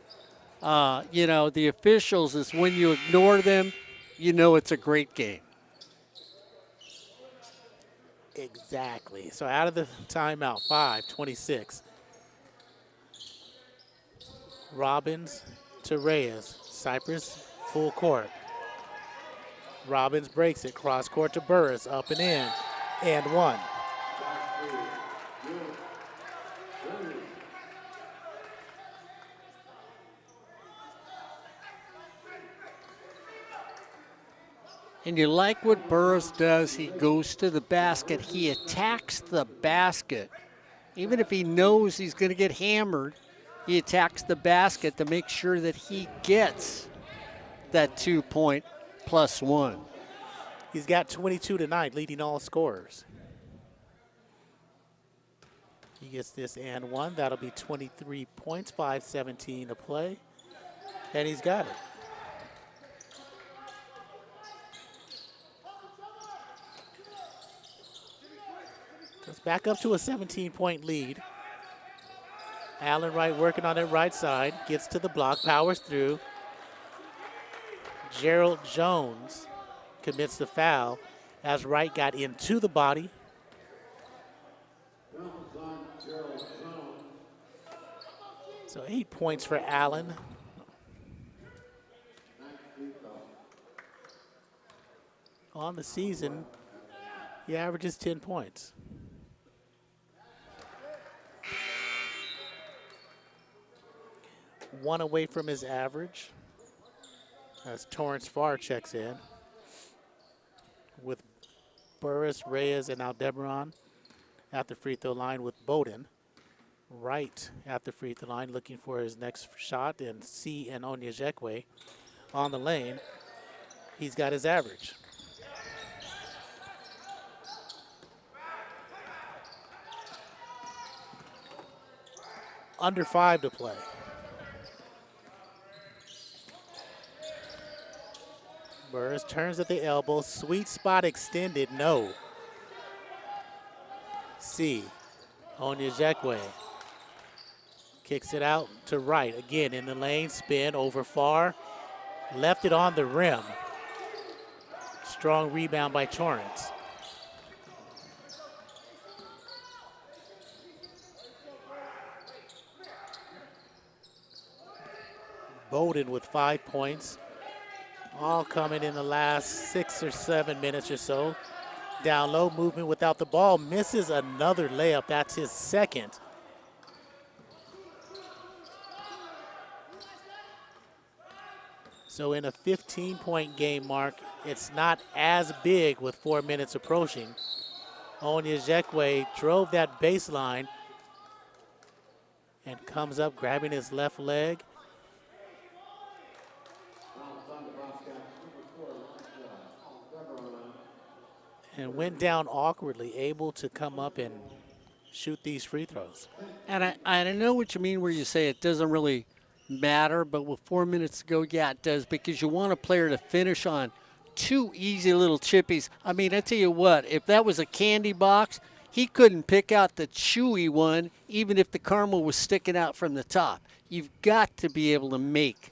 You know, the officials is when you ignore them, you know it's a great game. Exactly. So out of the timeout, 5:26. Robbins to Reyes. Cypress full court. Robbins breaks it. Cross court to Burris. Up and in. And one. And you like what Burris does. He goes to the basket. He attacks the basket. Even if he knows he's going to get hammered, he attacks the basket to make sure that he gets that 2-point plus one. He's got 22 tonight, leading all scorers. He gets this and one. That'll be 23 points, 5:17 to play. And he's got it. It's back up to a 17-point lead. Allen Wright working on that right side. Gets to the block, powers through. Gerald Jones commits the foul as Wright got into the body. So 8 points for Allen. On the season, he averages 10 points. One away from his average as Torrance Farr checks in with Burris, Reyes, and Aldebaran at the free throw line with Bowden right at the free throw line looking for his next shot, and C and Onyejekwe on the lane. He's got his average. Under 5 to play. Burris turns at the elbow, sweet spot extended, no. C, Onyejekwe kicks it out to right, again in the lane, spin over Farr, left it on the rim. Strong rebound by Torrance. Bowden with 5 points. All coming in the last 6 or 7 minutes or so. Down low movement without the ball. Misses another layup. That's his second. So in a 15-point game, Mark, it's not as big with 4 minutes approaching. Onyejekwe drove that baseline and comes up grabbing his left leg. And went down awkwardly, able to come up and shoot these free throws. And I know what you mean where you say it doesn't really matter, but with 4 minutes to go, yeah, it does, because you want a player to finish on 2 easy little chippies. I mean, I tell you what, if that was a candy box, he couldn't pick out the chewy one, even if the caramel was sticking out from the top. You've got to be able to make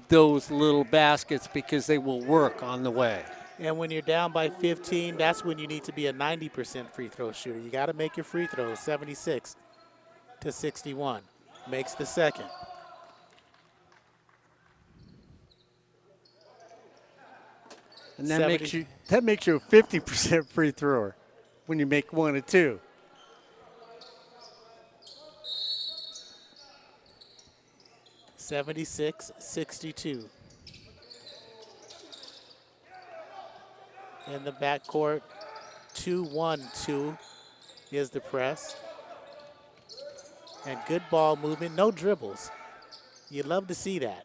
those little baskets because they will work on the way. And when you're down by 15, that's when you need to be a 90% free throw shooter. You got to make your free throws, 76 to 61. Makes the second. And that makes you a 50% free thrower when you make 1 or 2. (76-62). In the backcourt, 2-1-2 is the press. And good ball movement, no dribbles. You love to see that.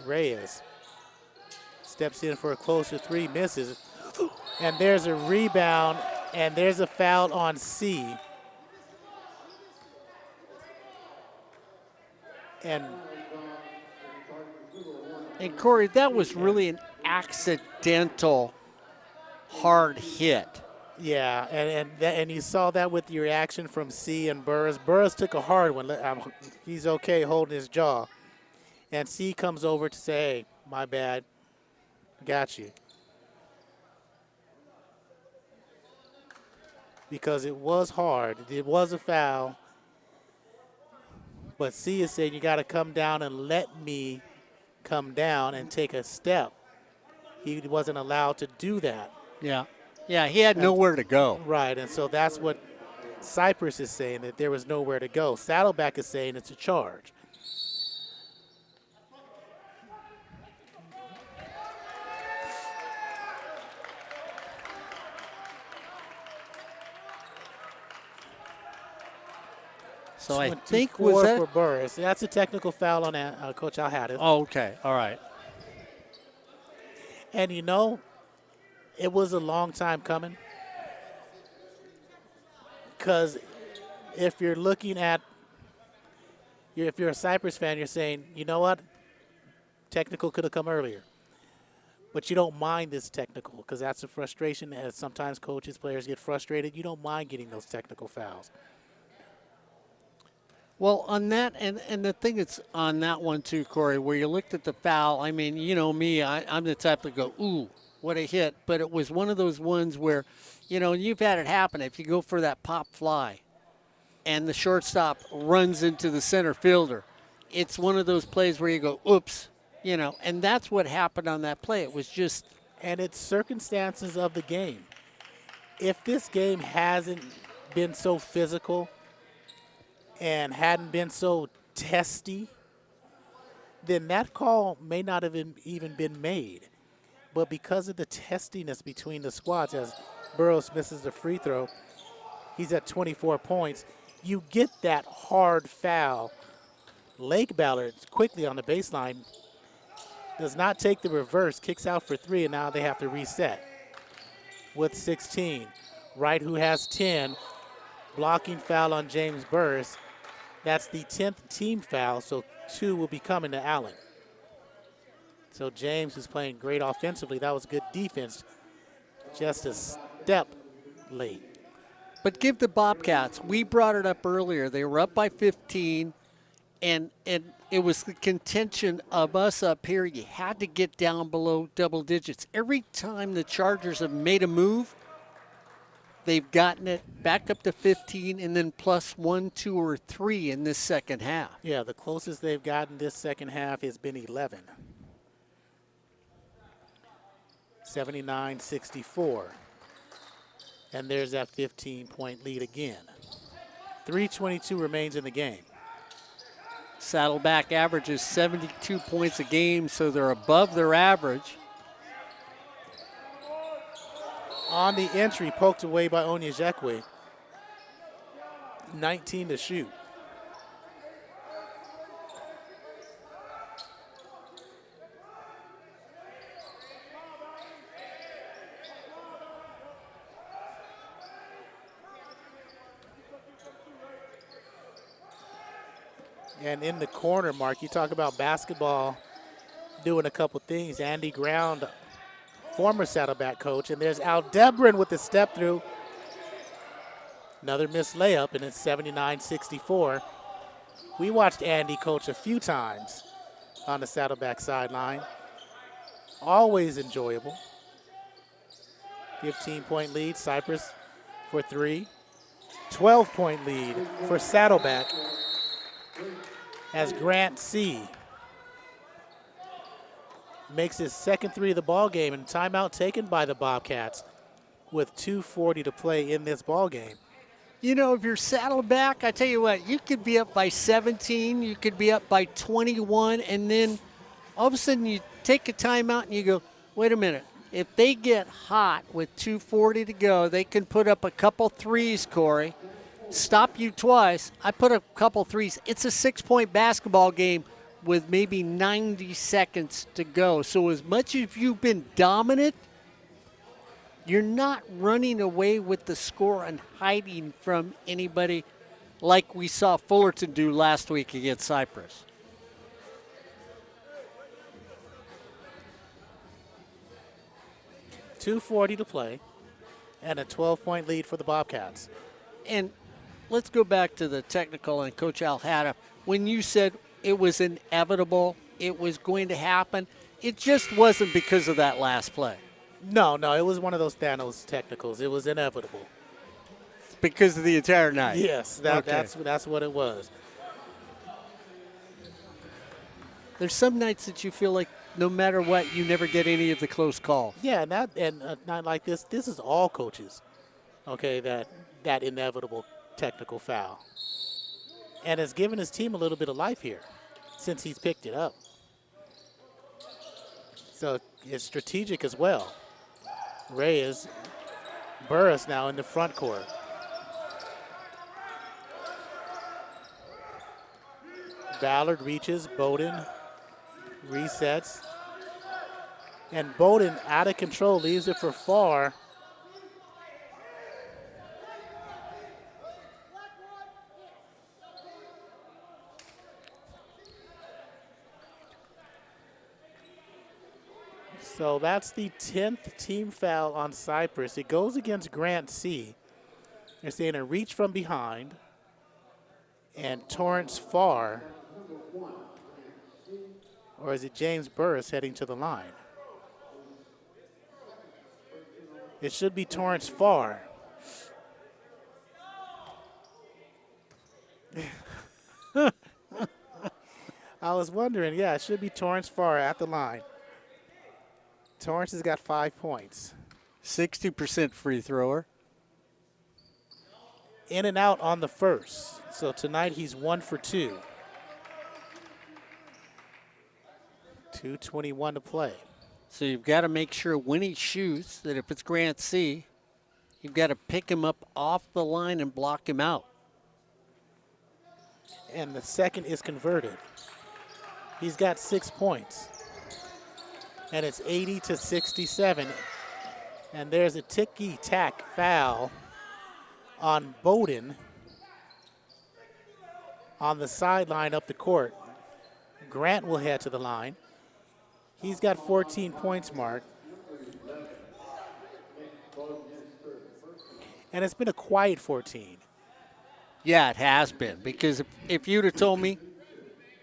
Reyes steps in for a closer 3, misses. And there's a rebound, and there's a foul on C. And Corey, that was really an accidental hard hit. yeah, and you saw that with the reaction from C and Burris. Burris took a hard one. He's okay holding his jaw. And C comes over to say, hey, my bad, got you. Because it was hard. It was a foul. But C is saying you got to come down and let me come down and take a step. He wasn't allowed to do that. Yeah. Yeah, he had nowhere to go. Right, and so that's what Cypress is saying, that there was nowhere to go. Saddleback is saying it's a charge. So I think was that for Burris. That's a technical foul on Coach Alhadis. Oh, okay. All right. And you know, it was a long time coming. Because if you're looking at, if you're a Cypress fan, you're saying, you know what, technical could have come earlier. But you don't mind this technical because that's a frustration. As sometimes coaches, players get frustrated. You don't mind getting those technical fouls. Well, on that, and the thing that's on that one too, Corey, where you looked at the foul, I mean, you know me, I'm the type to go, ooh, what a hit. But it was one of those ones where, you know, you've had it happen. If you go for that pop fly, and the shortstop runs into the center fielder. It's one of those plays where you go, oops, and that's what happened on that play. It was just. And it's circumstances of the game. If this game hasn't been so physical and hadn't been so testy, then that call may not have even been made. But because of the testiness between the squads, as Burroughs misses the free throw, he's at 24 points. You get that hard foul. Lake Ballard quickly on the baseline does not take the reverse, kicks out for 3, and now they have to reset with 16. Wright, who has 10, blocking foul on James Burris. That's the 10th team foul, so 2 will be coming to Allen. So James is playing great offensively. That was good defense, just a step late. But give the Bobcats, we brought it up earlier, they were up by 15, and it was the contention of us up here. You had to get down below double digits. Every time the Chargers have made a move, they've gotten it back up to 15 and then plus 1, 2, or 3 in this second half. Yeah, the closest they've gotten this second half has been 11. 79-64. And there's that 15-point lead again. 3:22 remains in the game. Saddleback averages 72 points a game, so they're above their average. On the entry, poked away by Onyejekwe. 19 to shoot. And in the corner, Mark, you talk about basketball doing a couple things. Andy Ground, former Saddleback coach, and there's Aldebrin with the step through. Another missed layup, and it's 79-64. We watched Andy coach a few times on the Saddleback sideline. Always enjoyable. 15-point lead, Cypress for 3. 12-point lead for Saddleback as Grant C. makes his second 3 of the ball game, and timeout taken by the Bobcats with 2:40 to play in this ball game. You know, if you're Saddleback, I tell you what, you could be up by 17, you could be up by 21, and then all of a sudden you take a timeout and you go, wait a minute. If they get hot with 2:40 to go, they can put up a couple threes, Corey. Stop you twice. I put a couple threes. It's a 6-point basketball game with maybe 90 seconds to go. So as much as you've been dominant, you're not running away with the score and hiding from anybody like we saw Fullerton do last week against Cypress. .240 to play and a 12-point lead for the Bobcats. And let's go back to the technical and Coach Alhada. When you said it was inevitable, it was going to happen, it just wasn't because of that last play. No, it was one of those Thanos technicals. It was inevitable. It's because of the entire night. Yes, that's what it was. There's some nights that you feel like no matter what, you never get any of the close calls. Yeah, and a night like this is all coaches, okay, that inevitable technical foul. And has given his team a little bit of life here since he's picked it up. So it's strategic as well. Reyes, Burris now in the front court. Ballard reaches, Bowden resets. And Bowden out of control, leaves it for Farr. So that's the 10th team foul on Cypress. It goes against Grant C. They're saying a reach from behind. And Torrance Farr. Or is it James Burris heading to the line? It should be Torrance Farr. I was wondering, yeah, it should be Torrance Farr at the line. Torrance has got 5 points. 60% free thrower. In and out on the first. So tonight he's 1 for 2. 2:21 to play. So you've got to make sure when he shoots that if it's Grant C, you've got to pick him up off the line and block him out. And the second is converted. He's got 6 points. And it's 80-67. And there's a ticky-tack foul on Bowden on the sideline up the court. Grant will head to the line. He's got 14 points, Mark. And it's been a quiet 14. Yeah, it has been. Because if you'd have told me,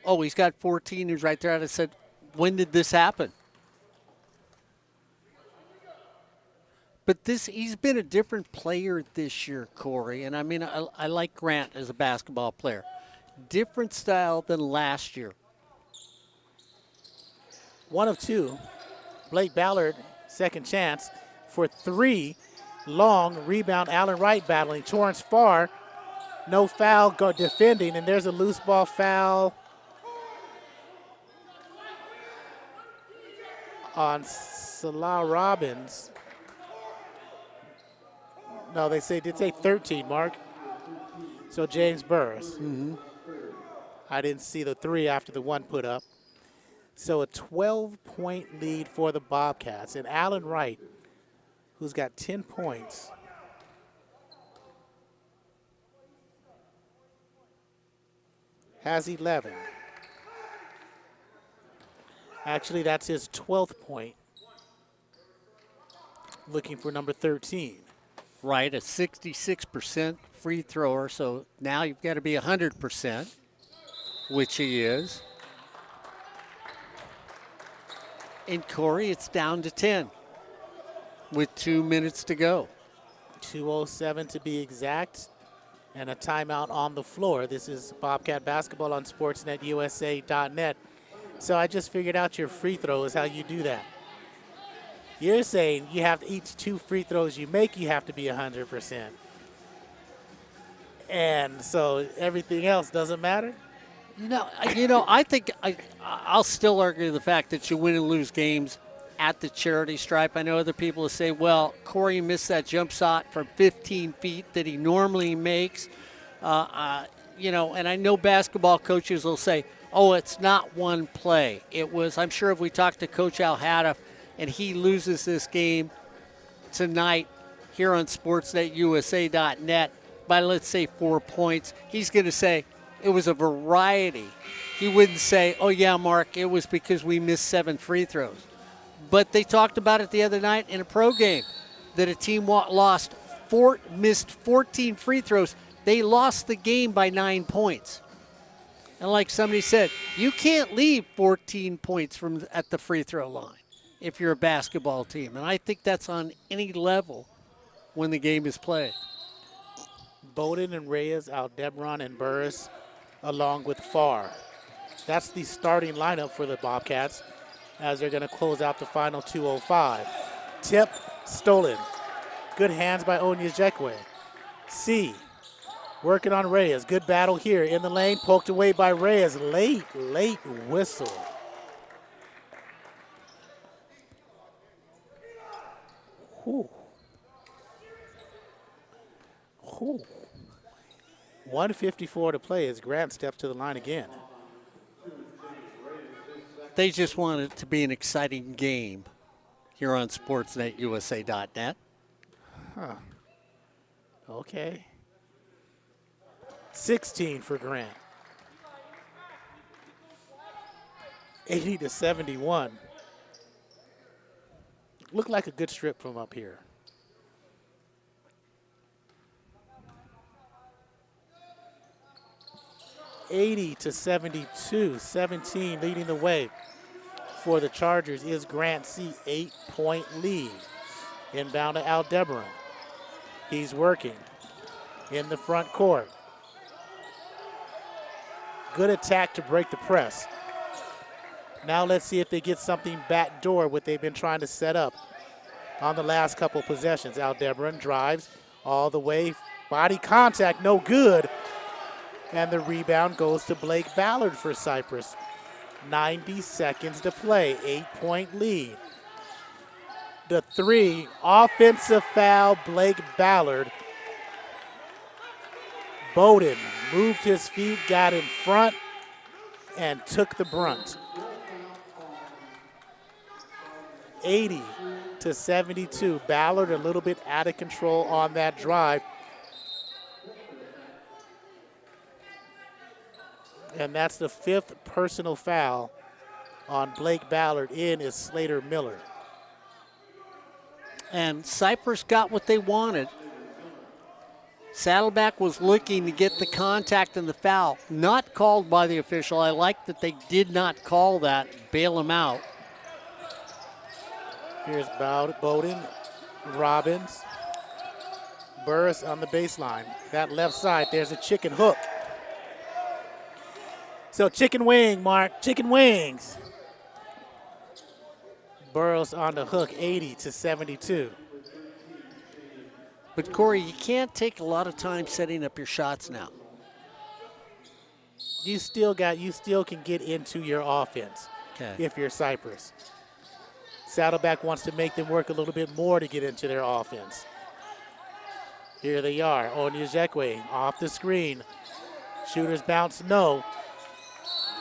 oh, he's got 14, he's right there, I'd have said, when did this happen? But he's been a different player this year, Corey. And I mean, I like Grant as a basketball player. Different style than last year. 1 of 2. Blake Ballard, second chance for 3. Long rebound, Allen Wright battling. Torrance Farr, no foul, defending, and there's a loose ball foul on Salah Robbins. No, did say 13, Mark. So James Burris. I didn't see the 3 after the 1 put up. So a 12-point lead for the Bobcats. And Allen Wright, who's got 10 points, has 11. Actually, that's his 12th point. Looking for number 13. Right, a 66% free thrower. So now you've got to be 100%, which he is. And Corey, it's down to 10 with 2 minutes to go. 2:07 to be exact, and a timeout on the floor. This is Bobcat basketball on SportsNetUSA.net. So I just figured out your free throw is how you do that. You're saying you have to, each 2 free throws you make, you have to be 100%. And so everything else doesn't matter? I think I'll still argue the fact that you win and lose games at the charity stripe. I know other people will say, well, Corey missed that jump shot from 15 feet that he normally makes. And I know basketball coaches will say, oh, it's not one play. It was, I'm sure if we talk to Coach Al Haddaf and he loses this game tonight here on SportsNetUSA.net by, let's say, 4 points, he's going to say, it was a variety. He wouldn't say, oh, yeah, Mark, it was because we missed 7 free throws. But they talked about it the other night in a pro game, that a team missed 14 free throws. They lost the game by 9 points. And like somebody said, you can't leave 14 points at the free throw line if you're a basketball team. And I think that's on any level when the game is played. Bowden and Reyes, Aldebaran and Burris, along with Farr. That's the starting lineup for the Bobcats as they're going to close out the final 2:05. Tip stolen. Good hands by Onyejekwe. C working on Reyes. Good battle here in the lane. Poked away by Reyes. Late whistle. Whew. 1:54 to play as Grant steps to the line again. They just want it to be an exciting game here on SportsNetUSA.net. Huh. Okay. 16 for Grant. 80-71. Looked like a good strip from up here. (80-72), 17 leading the way for the Chargers is Grant C. 8-point lead. Inbound to Aldebaran. He's working in the front court. Good attack to break the press. Now let's see if they get something backdoor, what they've been trying to set up on the last couple possessions. Aldebaran drives all the way. Body contact, no good. And the rebound goes to Blake Ballard for Cypress. 90 seconds to play, 8-point lead. The three, offensive foul, Blake Ballard. Bowden moved his feet, got in front, and took the brunt. 80-72. Ballard a little bit out of control on that drive. And that's the 5th personal foul on Blake Ballard. In is Slater Miller. And Cypress got what they wanted. Saddleback was looking to get the contact and the foul. Not called by the official. I like that they did not call that, bail him out. Here's Bowden, Robbins, Burris on the baseline. That left side, there's a chicken hook. So chicken wing, Mark, chicken wings. Burris on the hook, 80-72. But Corey, you can't take a lot of time setting up your shots now. You still can get into your offense if you're Cypress. Saddleback wants to make them work a little bit more to get into their offense. Here they are, Onyejekwe off the screen. Shooter's bounce, no.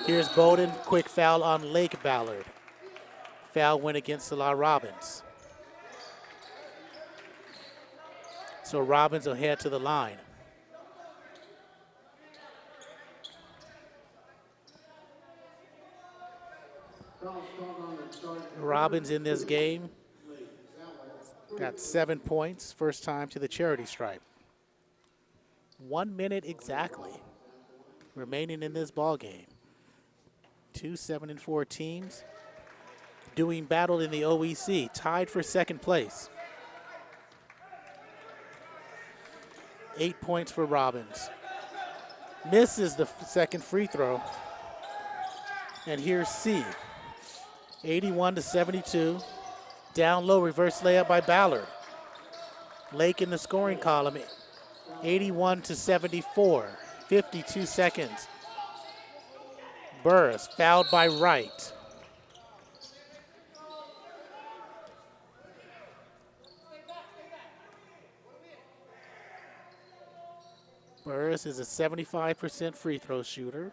Here's Bowden, quick foul on Lake Ballard. Foul went against Salah Robbins. So Robbins will head to the line. Robbins in this game got 7 points, first time to the charity stripe. 1 minute exactly remaining in this ball game. 2 7-4 teams doing battle in the OEC, tied for second place. 8 points for Robbins. Misses the second free throw. And here's C. 81-72. Down low, reverse layup by Ballard. Lake in the scoring column, 81-74. 52 seconds. Burris fouled by Wright. Burris is a 75% free throw shooter.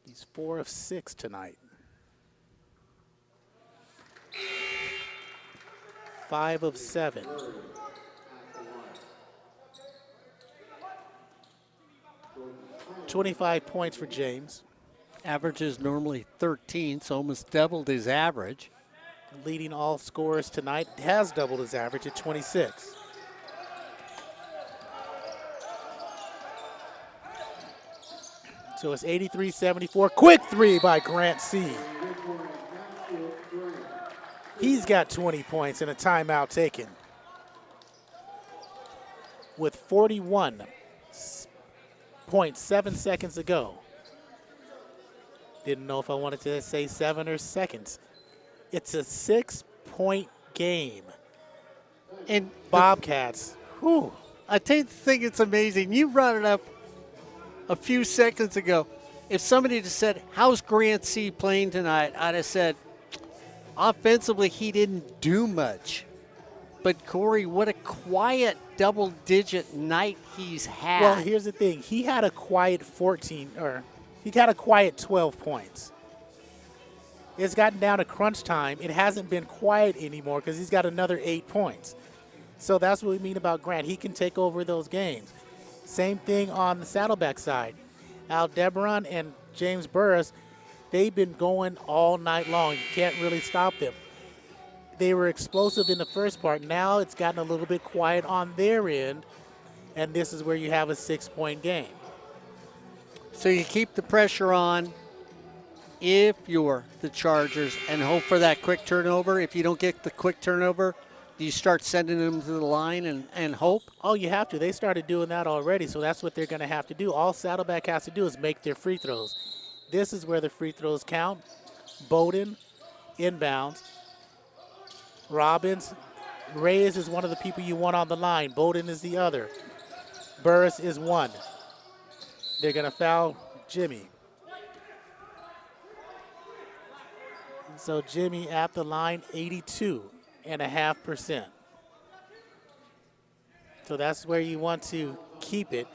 He's 4 of 6 tonight. 5 of 7. $25 points for James. Average is normally 13, so almost doubled his average. Leading all scorers tonight, has doubled his average at 26. So it's 83-74. Quick three by Grant C. He's got 20 points and a timeout taken. With 41.7 seconds to go. Didn't know if I wanted to say 7 or seconds. It's a 6-point game. And Bobcats. Whew. I think it's amazing. You brought it up a few seconds ago. If somebody just said, how's Grant C playing tonight? I'd have said, offensively, he didn't do much. But Corey, what a quiet double-digit night he's had. Well, here's the thing. He had a quiet 12 points. It's gotten down to crunch time. It hasn't been quiet anymore because he's got another 8 points. So that's what we mean about Grant. He can take over those games. Same thing on the Saddleback side. Aldebaran and James Burris, they've been going all night long. You can't really stop them. They were explosive in the first part. Now it's gotten a little bit quiet on their end, and this is where you have a 6-point game. So you keep the pressure on, if you're the Chargers and hope for that quick turnover. If you don't get the quick turnover, do you start sending them to the line and hope? Oh, you have to. They started doing that already, so that's what they're going to have to do. All Saddleback has to do is make their free throws. This is where the free throws count. Bowden, inbounds. Robbins, Reyes is one of the people you want on the line. Bowden is the other. Burris is one. They're going to foul Jimmy. So Jimmy at the line, 82.5%. So that's where you want to keep it.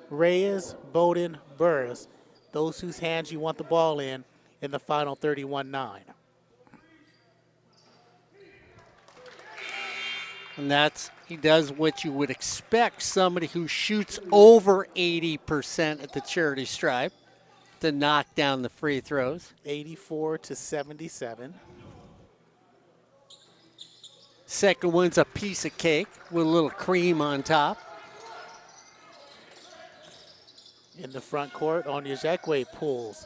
Reyes, Bowden, Burris, those whose hands you want the ball in the final 31-9. And he does what you would expect somebody who shoots over 80% at the charity stripe to knock down the free throws. 84-77. Second one's a piece of cake with a little cream on top. In the front court, Onyezekwe pulls.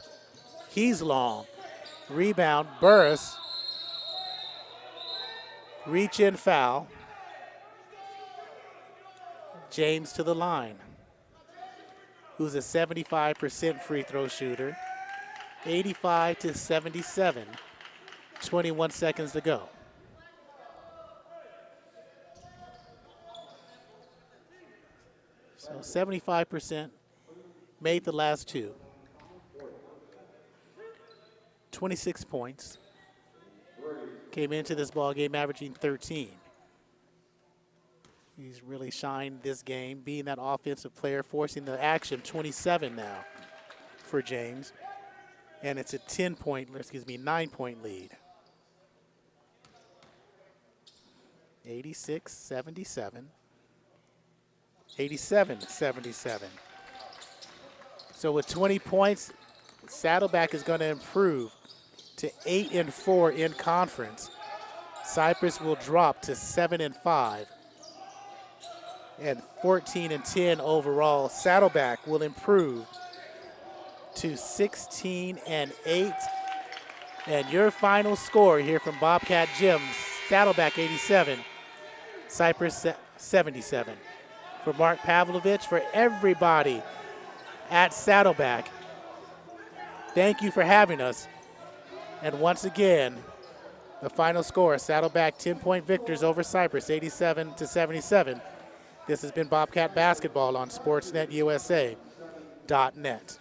He's long. Rebound, Burris. Reach in foul. James to the line, who's a 75% free throw shooter. 85-77. 21 seconds to go. So 75%, made the last two. 26 points. Came into this ball game averaging 13. He's really shined this game, being that offensive player, forcing the action. 27 now for James. And it's a 9-point lead. 86-77. 87-77. So with 20 points, Saddleback is going to improve to 8-4 in conference. Cypress will drop to 7-5. And 14-10 overall. Saddleback will improve to 16-8. And your final score here from Bobcat Gym, Saddleback 87, Cypress 77. For Mark Pavlovich, for everybody at Saddleback, thank you for having us. And once again, the final score, Saddleback 10-point victors over Cypress, 87-77. This has been Bobcat Basketball on SportsNetUSA.net.